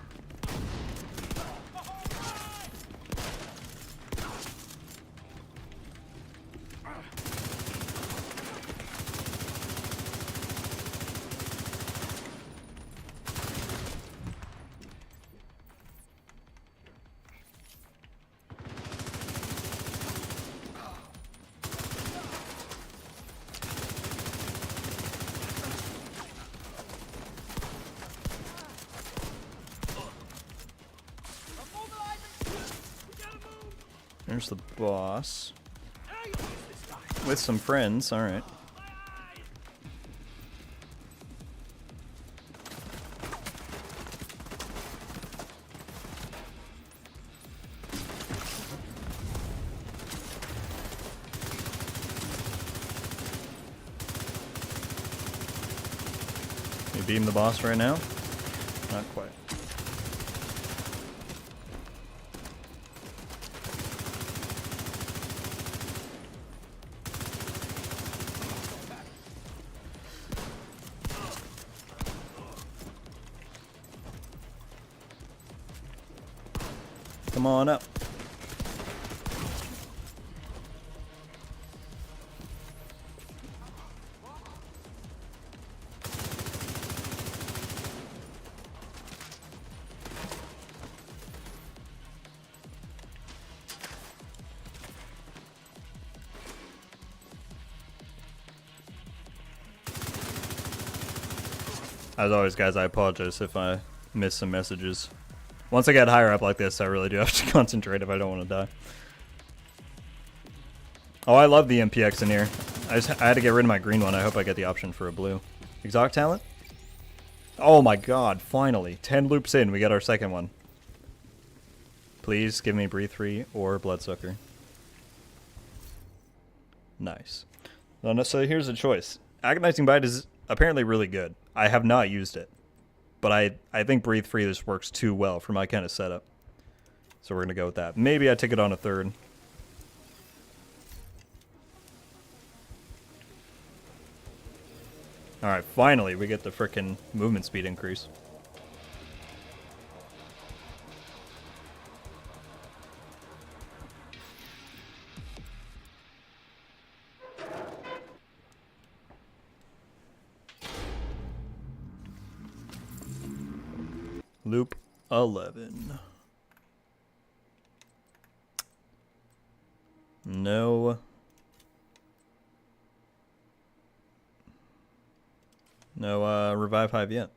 There's the boss. With some friends, alright. We beam the boss right now? Not quite. Come on up. As always, guys, I apologize if I miss some messages. Once I get higher up like this, I really do have to concentrate if I don't want to die. Oh, I love the MPX in here. I had to get rid of my green one. I hope I get the option for a blue. Exotic talent? Oh my god, finally. 10 loops in, we get our second one. Please give me breathe free or bloodsucker. Nice. So here's a choice. Agonizing Bite is apparently really good. I have not used it. But I think breathe free just works too well for my kind of setup. So we're going to go with that. Maybe I take it on a third. Alright, finally we get the frickin' movement speed increase. Loop 11. No. No revive hive yet.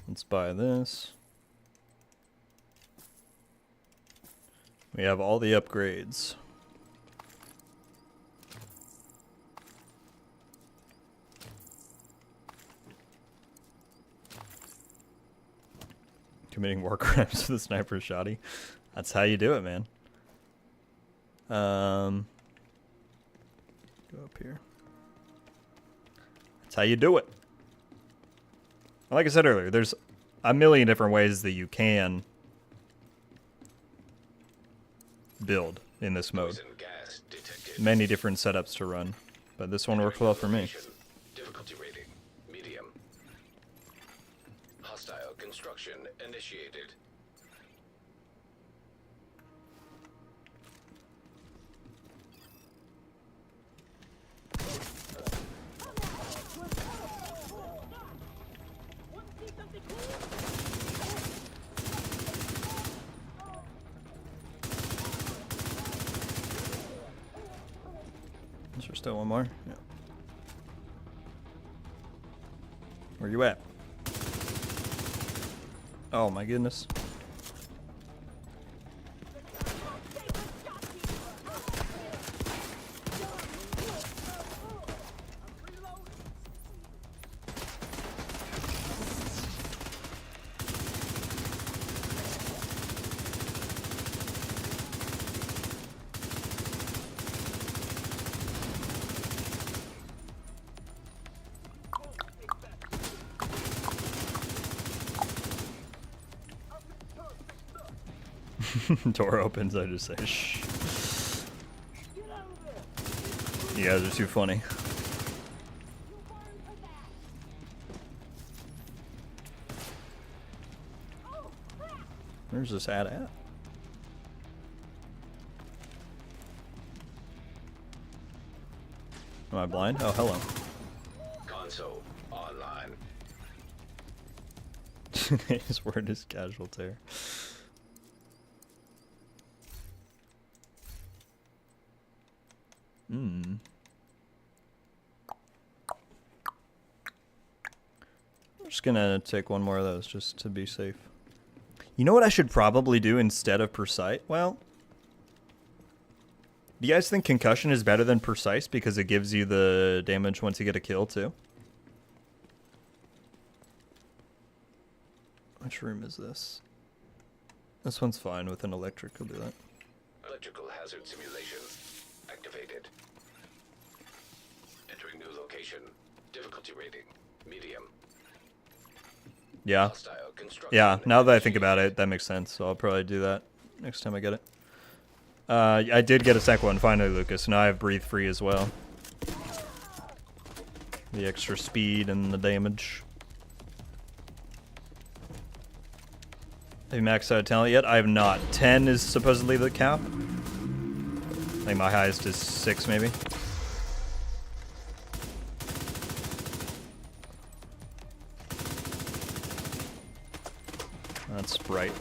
Let's buy this. We have all the upgrades. Committing war crimes with a sniper shotty. That's how you do it, man. Go up here. That's how you do it. Like I said earlier, there's a million different ways that you can build in this mode. Many different setups to run, but this one worked well for me. Difficulty rating medium. Hostile construction initiated. Is there still one more? Yeah. Where you at? Oh my goodness. Door opens, I just say shh. You guys are too funny. Where's this ad at? Am I blind? Oh, hello. Console online. His word is casual tear. I'm just gonna take one more of those just to be safe. You know what I should probably do instead of Precise? Well, do you guys think Concussion is better than Precise because it gives you the damage once you get a kill too? Which room is this? This one's fine with an electric, I'll do that. Electrical hazard simulation activated. Entering new location. Difficulty rating medium. Yeah. Hostile construction. Yeah, now that I think about it, that makes sense. So I'll probably do that next time I get it. I did get a second one finally, Lucas. Now I have Breathe Free as well. The extra speed and the damage. Have you maxed out talent yet? I have not. 10 is supposedly the cap. I think my highest is 6 maybe. That's right.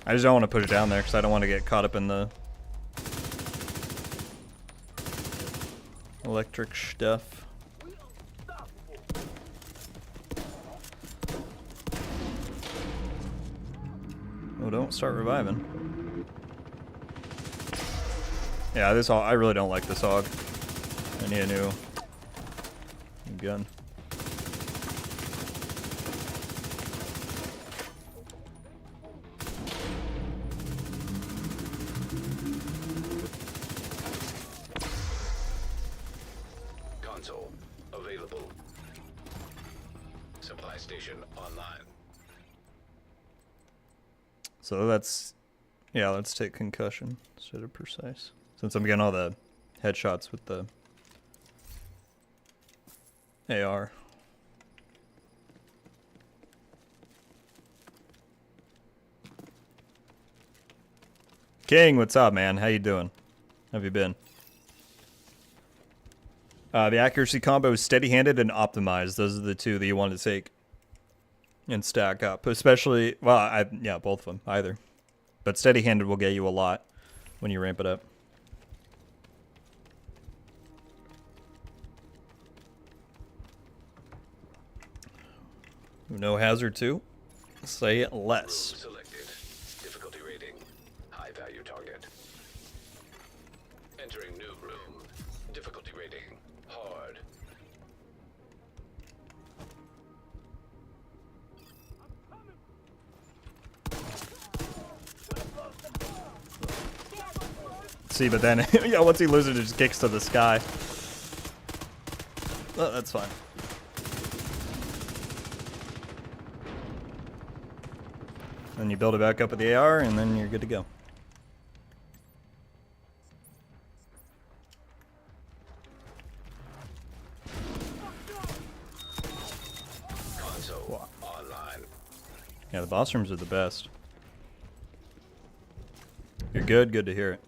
I just don't want to put it down there because I don't want to get caught up in the electric stuff. Oh, don't start reviving. Yeah, this hog, I really don't like this hog. I need a new gun. Console available. Supply station online. So that's, yeah, let's take Concussion instead of Precise. Since I'm getting all the headshots with the AR. King, what's up, man? How you doing? How have you been? The accuracy combo is steady-handed and optimized. Those are the two that you want to take and stack up. Especially, well, yeah, both of them, either. But steady-handed will get you a lot when you ramp it up. No hazard too? Say it less. Room selected. Difficulty rating high value target. Entering new room. Difficulty rating hard. See, but then, yeah, once he loses, it just kicks to the sky. Oh, that's fine. Then you build it back up with the AR, and then you're good to go. Console online. Yeah, the boss rooms are the best. You're good? Good to hear it.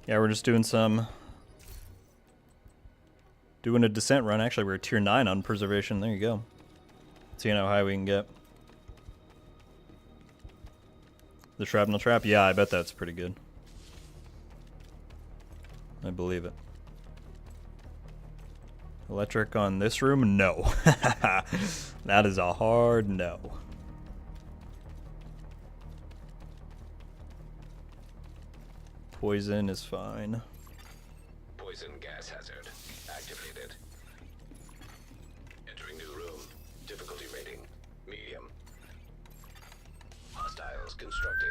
Yeah, we're just doing a descent run. Actually, we're tier 9 on preservation. There you go. Seeing how high we can get. The shrapnel trap? Yeah, I bet that's pretty good. I believe it. Electric on this room? No. That is a hard no. Poison is fine. Poison gas hazard activated. Entering new room. Difficulty rating medium. Hostiles constructing.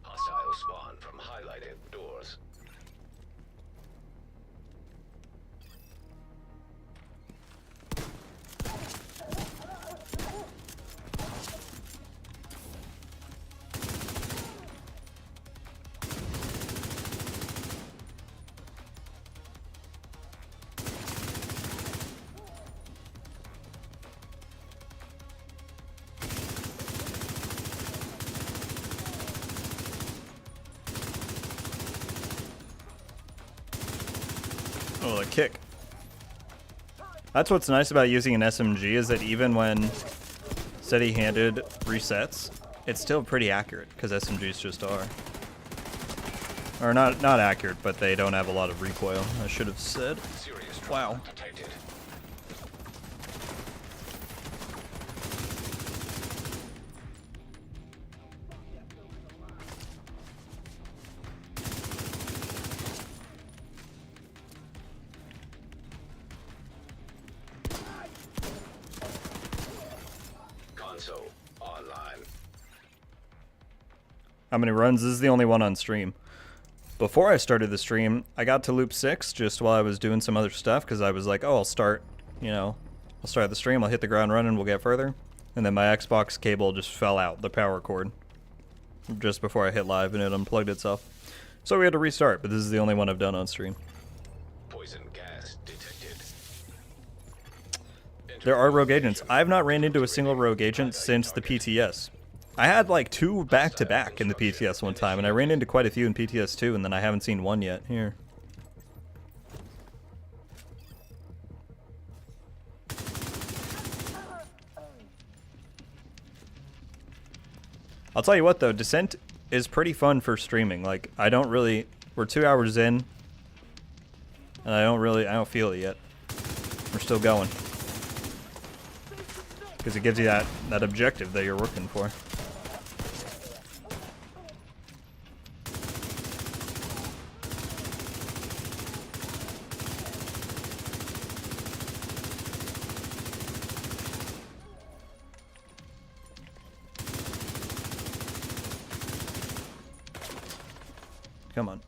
Hostiles spawn from highlighted doors. Oh, the kick. That's what's nice about using an SMG is that even when steady-handed resets, it's still pretty accurate because SMGs just are. Or not accurate, but they don't have a lot of recoil. I should have said. Serious Wow. trauma detected. Console online. How many runs? This is the only one on stream. Before I started the stream, I got to loop 6 just while I was doing some other stuff because I was like, oh, I'll start the stream, I'll hit the ground running, we'll get further. And then my Xbox cable just fell out, the power cord, just before I hit live and it unplugged itself. So we had to restart, but this is the only one I've done on stream. Poison gas detected. There are rogue agents. I've not ran into a single rogue agent since the PTS. I had like 2 back-to-back in the PTS one time, and I ran into quite a few in PTS 2, and then I haven't seen one yet. Here. I'll tell you what, though. Descent is pretty fun for streaming. Like, I don't really... We're 2 hours in, and I don't feel it yet. We're still going. Because it gives you that objective that you're working for. Come on.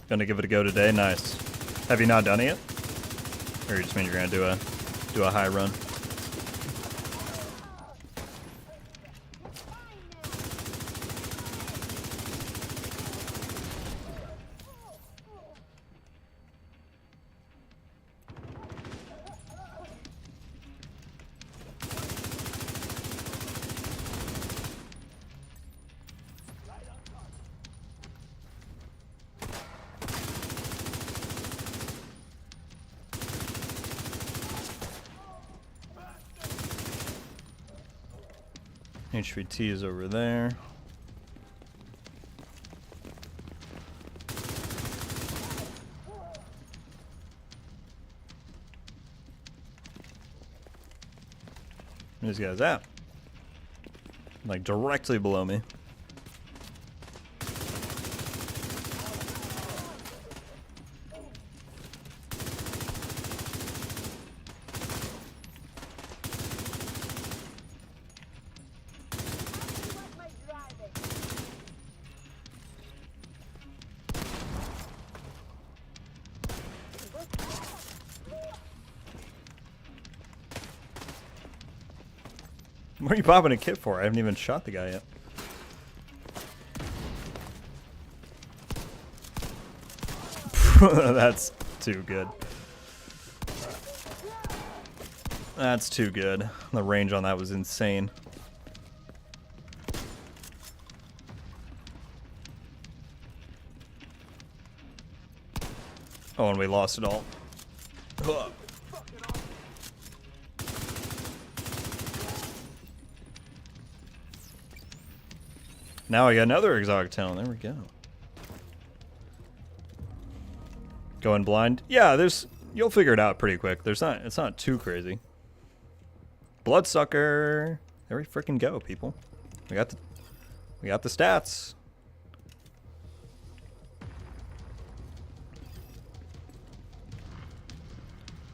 Gonna give it a go today. Nice. Have you not done it yet? Or you just mean you're gonna do a high run? HVT is over there. Where's these guys at? Like directly below me. What are you popping a kit for? I haven't even shot the guy yet. That's too good. That's too good. The range on that was insane. Oh, and we lost it all. Ugh. Now I got another exotic talent. There we go. Going blind? Yeah, you'll figure it out pretty quick. It's not too crazy. Bloodsucker. There we freaking go, people. We got the stats.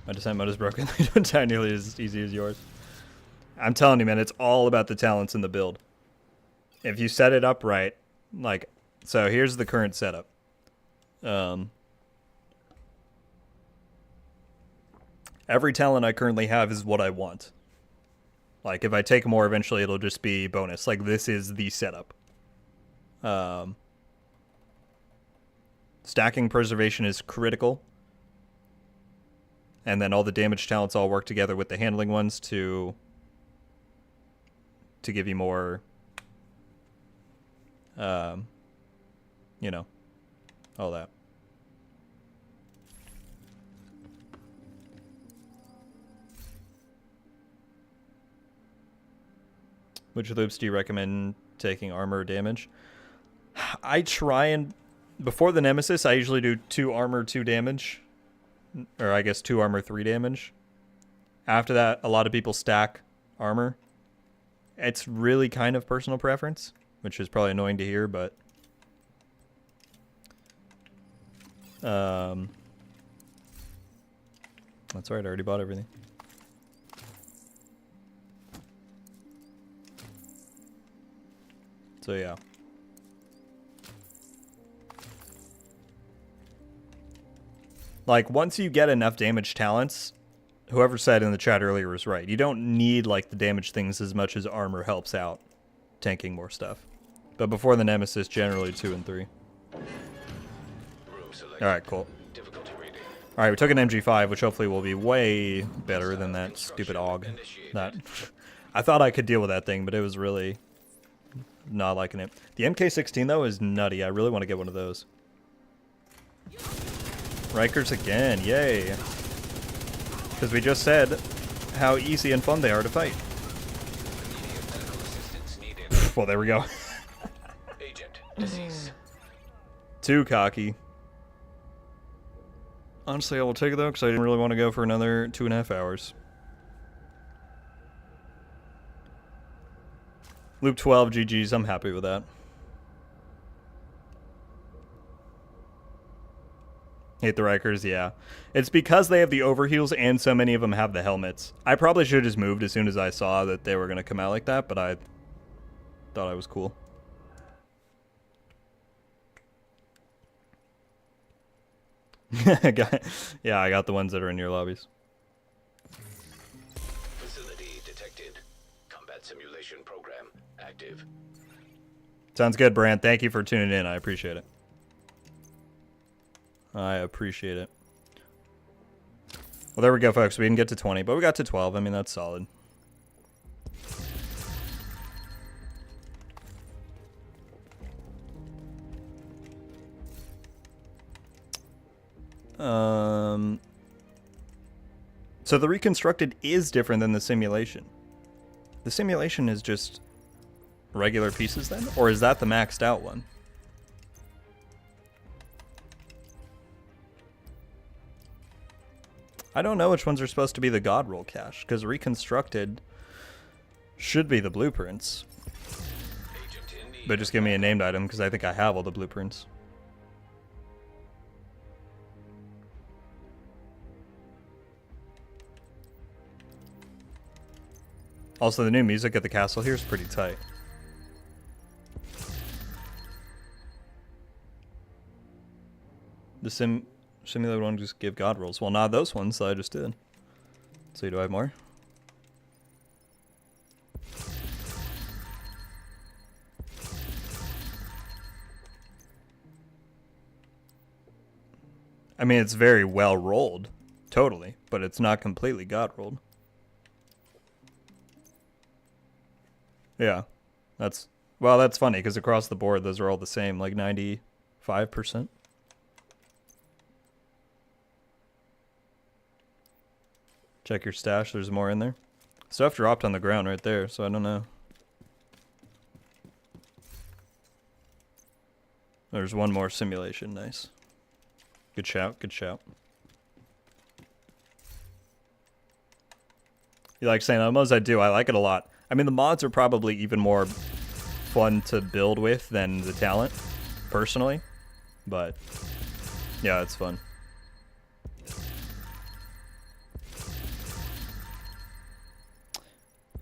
My descent mode is broken. It's not nearly as easy as yours. I'm telling you, man, it's all about the talents in the build. If you set it up right, like, so here's the current setup. Every talent I currently have is what I want. Like, if I take more, eventually it'll just be bonus. Like, this is the setup. Stacking preservation is critical. and then all the damage talents all work together with the handling ones to give you more, you know, all that. Which loops do you recommend taking armor damage? I try and, before the Nemesis, I usually do 2 armor, 2 damage. Or I guess 2 armor, 3 damage. After that, a lot of people stack armor. It's really kind of personal preference, which is probably annoying to hear, but... that's right, I already bought everything. So yeah. Like, once you get enough damage talents, whoever said in the chat earlier was right. You don't need, like, the damage things as much as armor helps out tanking more stuff. But before the Nemesis, generally 2 and 3. Alright, cool. Alright, we took an MG5, which hopefully will be way better than that stupid AUG. That I thought I could deal with that thing, but it was really not liking it. The MK16, though, is nutty. I really want to get one of those. Rikers again, yay. Because we just said how easy and fun they are to fight. Well, there we go. Too cocky. Honestly, I will take it, though, because I didn't really want to go for another 2.5 hours. Loop 12, GG's, I'm happy with that. Hate the Rikers, yeah. It's because they have the overheals and so many of them have the helmets. I probably should have just moved as soon as I saw that they were going to come out like that, but I thought I was cool. Yeah, I got the ones that are in your lobbies. Facility detected. Combat simulation program active. Sounds good, Brant. Thank you for tuning in. I appreciate it. I appreciate it. Well, there we go, folks. We didn't get to 20, but we got to 12. I mean, that's solid. So the reconstructed is different than the simulation. The simulation is just regular pieces then? Or is that the maxed out one? I don't know which ones are supposed to be the God roll cache, because reconstructed should be the blueprints. But just give me a named item, because I think I have all the blueprints. Also, the new music at the castle here is pretty tight. The simulated one just give God rolls. Well, not those ones that I just did. So do I have more? I mean, it's very well rolled. Totally. But it's not completely God rolled. Yeah. That's funny, because across the board, those are all the same, like 95%. Check your stash, there's more in there. Stuff dropped on the ground right there, so I don't know. There's one more simulation, nice. Good shout, good shout. You like saying Elmos? I do, I like it a lot. I mean, the mods are probably even more fun to build with than the talent, personally. But, yeah, it's fun.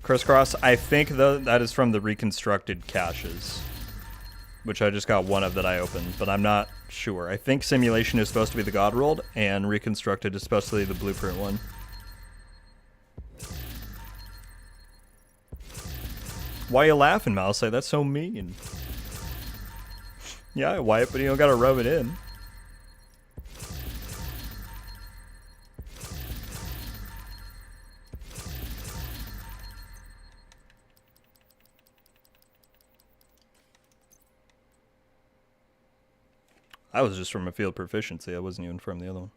Crisscross, I think that is from the reconstructed caches, which I just got one of that I opened, but I'm not sure. I think simulation is supposed to be the God rolled, and reconstructed is supposed to be the blueprint one. Why you laughing, Mouse? Like, that's so mean. Yeah, I wipe, but you don't gotta rub it in. I was just from a field proficiency. I wasn't even from the other one.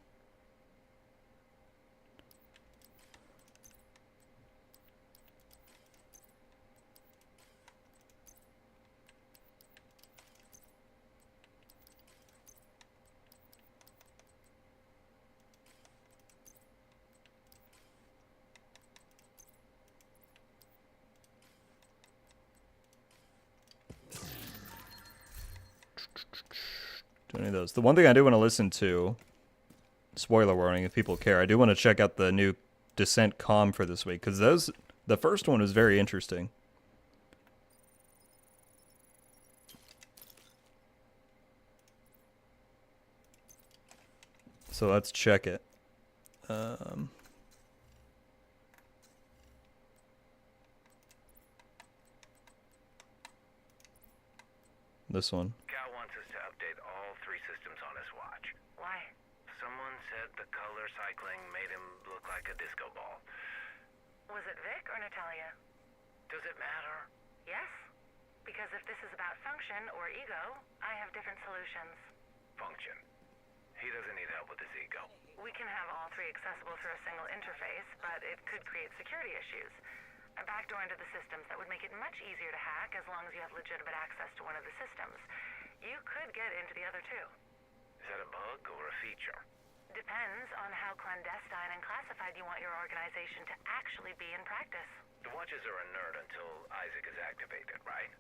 Do any of those. The one thing I do want to listen to, spoiler warning if people care, I do want to check out the new Descent comm for this week, because the first one was very interesting. So let's check it. This one. Cal wants us to update all 3 systems on his watch. Why? Someone said the color cycling made him look like a disco ball. Was it Vic or Natalia? Does it matter? Yes? Because if this is about function or ego, I have different solutions. Function. He doesn't need help with his ego. We can have all 3 accessible through a single interface, but it could create security issues. A backdoor into the systems that would make it much easier to hack as long as you have legitimate access to one of the systems. You could get into the other 2. Is that a bug or a feature? Depends on how clandestine and classified you want your organization to actually be in practice. The watches are inert until Isaac is activated, right?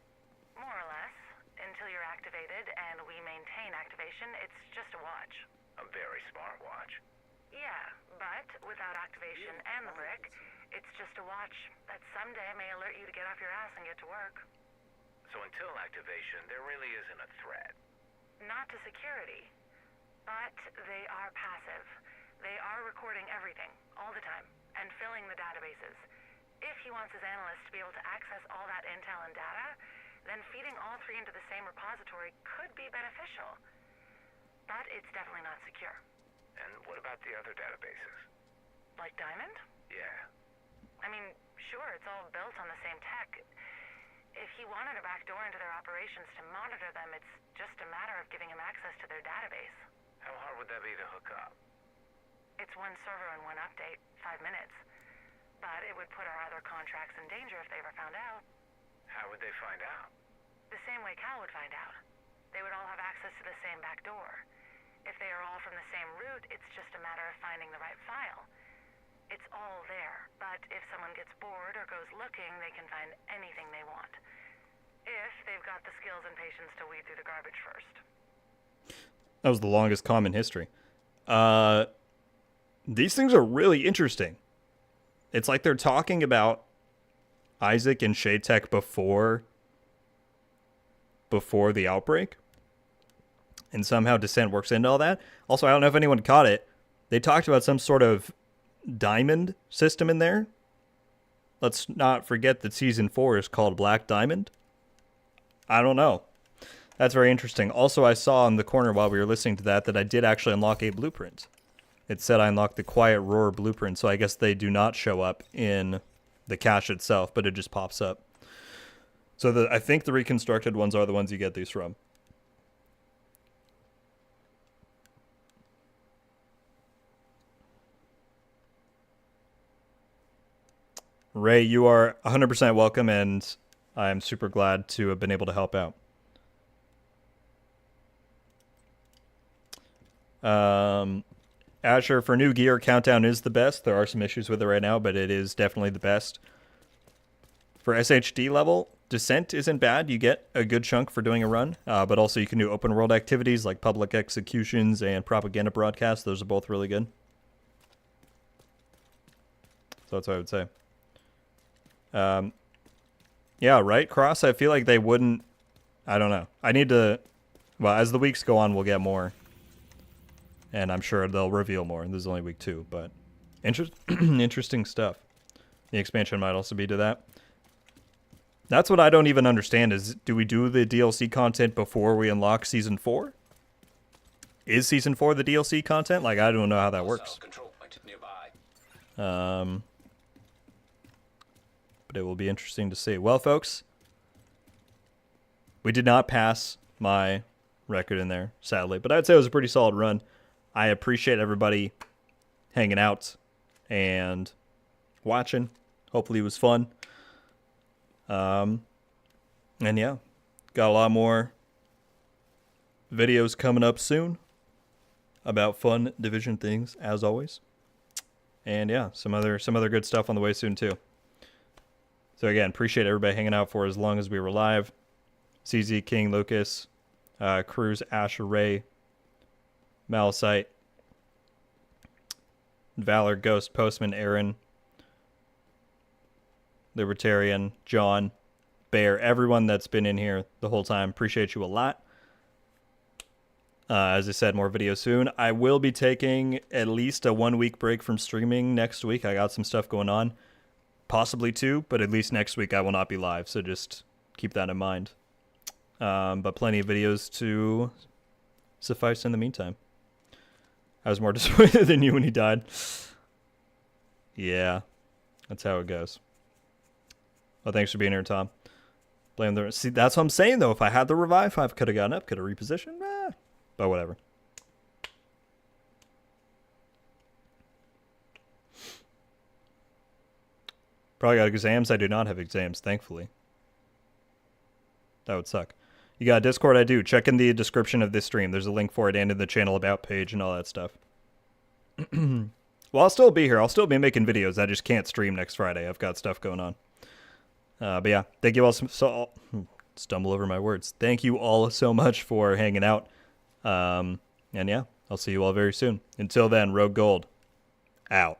More or less. Until you're activated and we maintain activation, it's just a watch. A very smart watch. Yeah, but without activation and the brick, it's just a watch that someday may alert you to get off your ass and get to work. So until activation, there really isn't a threat. Not to security, but they are passive. They are recording everything, all the time, and filling the databases. If he wants his analysts to be able to access all that intel and data, then feeding all 3 into the same repository could be beneficial. But it's definitely not secure. And what about the other databases? Like Diamond? Yeah. I mean, sure, it's all built on the same tech. If he wanted a backdoor into their operations to monitor them, it's just a matter of giving him access to their database. How hard would that be to hook up? It's 1 server and 1 update, 5 minutes. But it would put our other contracts in danger if they were found out. How would they find out? The same way Cal would find out. They would all have access to the same backdoor. If they are all from the same root, it's just a matter of finding the right file. It's all there, but if someone gets bored or goes looking, they can find anything they want. If they've got the skills and patience to weed through the garbage first. That was the longest comm in history. These things are really interesting. It's like they're talking about Isaac and Shadetech before the outbreak. And somehow Descent works into all that. Also, I don't know if anyone caught it. They talked about some sort of diamond system in there. Let's not forget that Season 4 is called Black Diamond. I don't know. That's very interesting. Also, I saw in the corner while we were listening to that I did actually unlock a blueprint. It said I unlocked the Quiet Roar blueprint, so I guess they do not show up in the cache itself, but it just pops up. So I think the reconstructed ones are the ones you get these from. Ray, you are 100% welcome, and I'm super glad to have been able to help out. Azure, for new gear, Countdown is the best. There are some issues with it right now, but it is definitely the best. For SHD level, Descent isn't bad. You get a good chunk for doing a run, but also you can do open world activities like public executions and propaganda broadcasts. Those are both really good. So that's what I would say. Yeah, right, Cross? I feel like they wouldn't... I don't know. I need to... Well, as the weeks go on, we'll get more. And I'm sure they'll reveal more. This is only week 2, but... interesting stuff. The expansion might also be to that. That's what I don't even understand is, do we do the DLC content before we unlock Season 4? Is Season 4 the DLC content? Like, I don't know how that works. Control point nearby. But it will be interesting to see. Well, folks, we did not pass my record in there, sadly. But I'd say it was a pretty solid run. I appreciate everybody hanging out and watching. Hopefully it was fun. And yeah, got a lot more videos coming up soon about fun Division things, as always. And yeah, some other good stuff on the way soon too. So again, appreciate everybody hanging out for as long as we were live. CZ, King, Lucas, Cruz, Asher, Ray, Malasite, Valor, Ghost, Postman, Aaron, Libertarian, John, Bear, everyone that's been in here the whole time. Appreciate you a lot. As I said, more videos soon. I will be taking at least a 1 week break from streaming next week. I got some stuff going on. Possibly 2, but at least next week I will not be live, so just keep that in mind. But plenty of videos to suffice in the meantime. I was more disappointed than you when he died. Yeah, that's how it goes. Well, thanks for being here, Tom. Blame the... See, that's what I'm saying, though. If I had the revive, I could have gotten up, could have repositioned. But whatever. Probably got exams. I do not have exams, thankfully. That would suck. You got a Discord? I do. Check in the description of this stream. There's a link for it and in the channel about page and all that stuff. Well, I'll still be here. I'll still be making videos. I just can't stream next Friday. I've got stuff going on. But yeah, thank you all stumble over my words. Thank you all so much for hanging out. And yeah, I'll see you all very soon. Until then, RogueGold, out.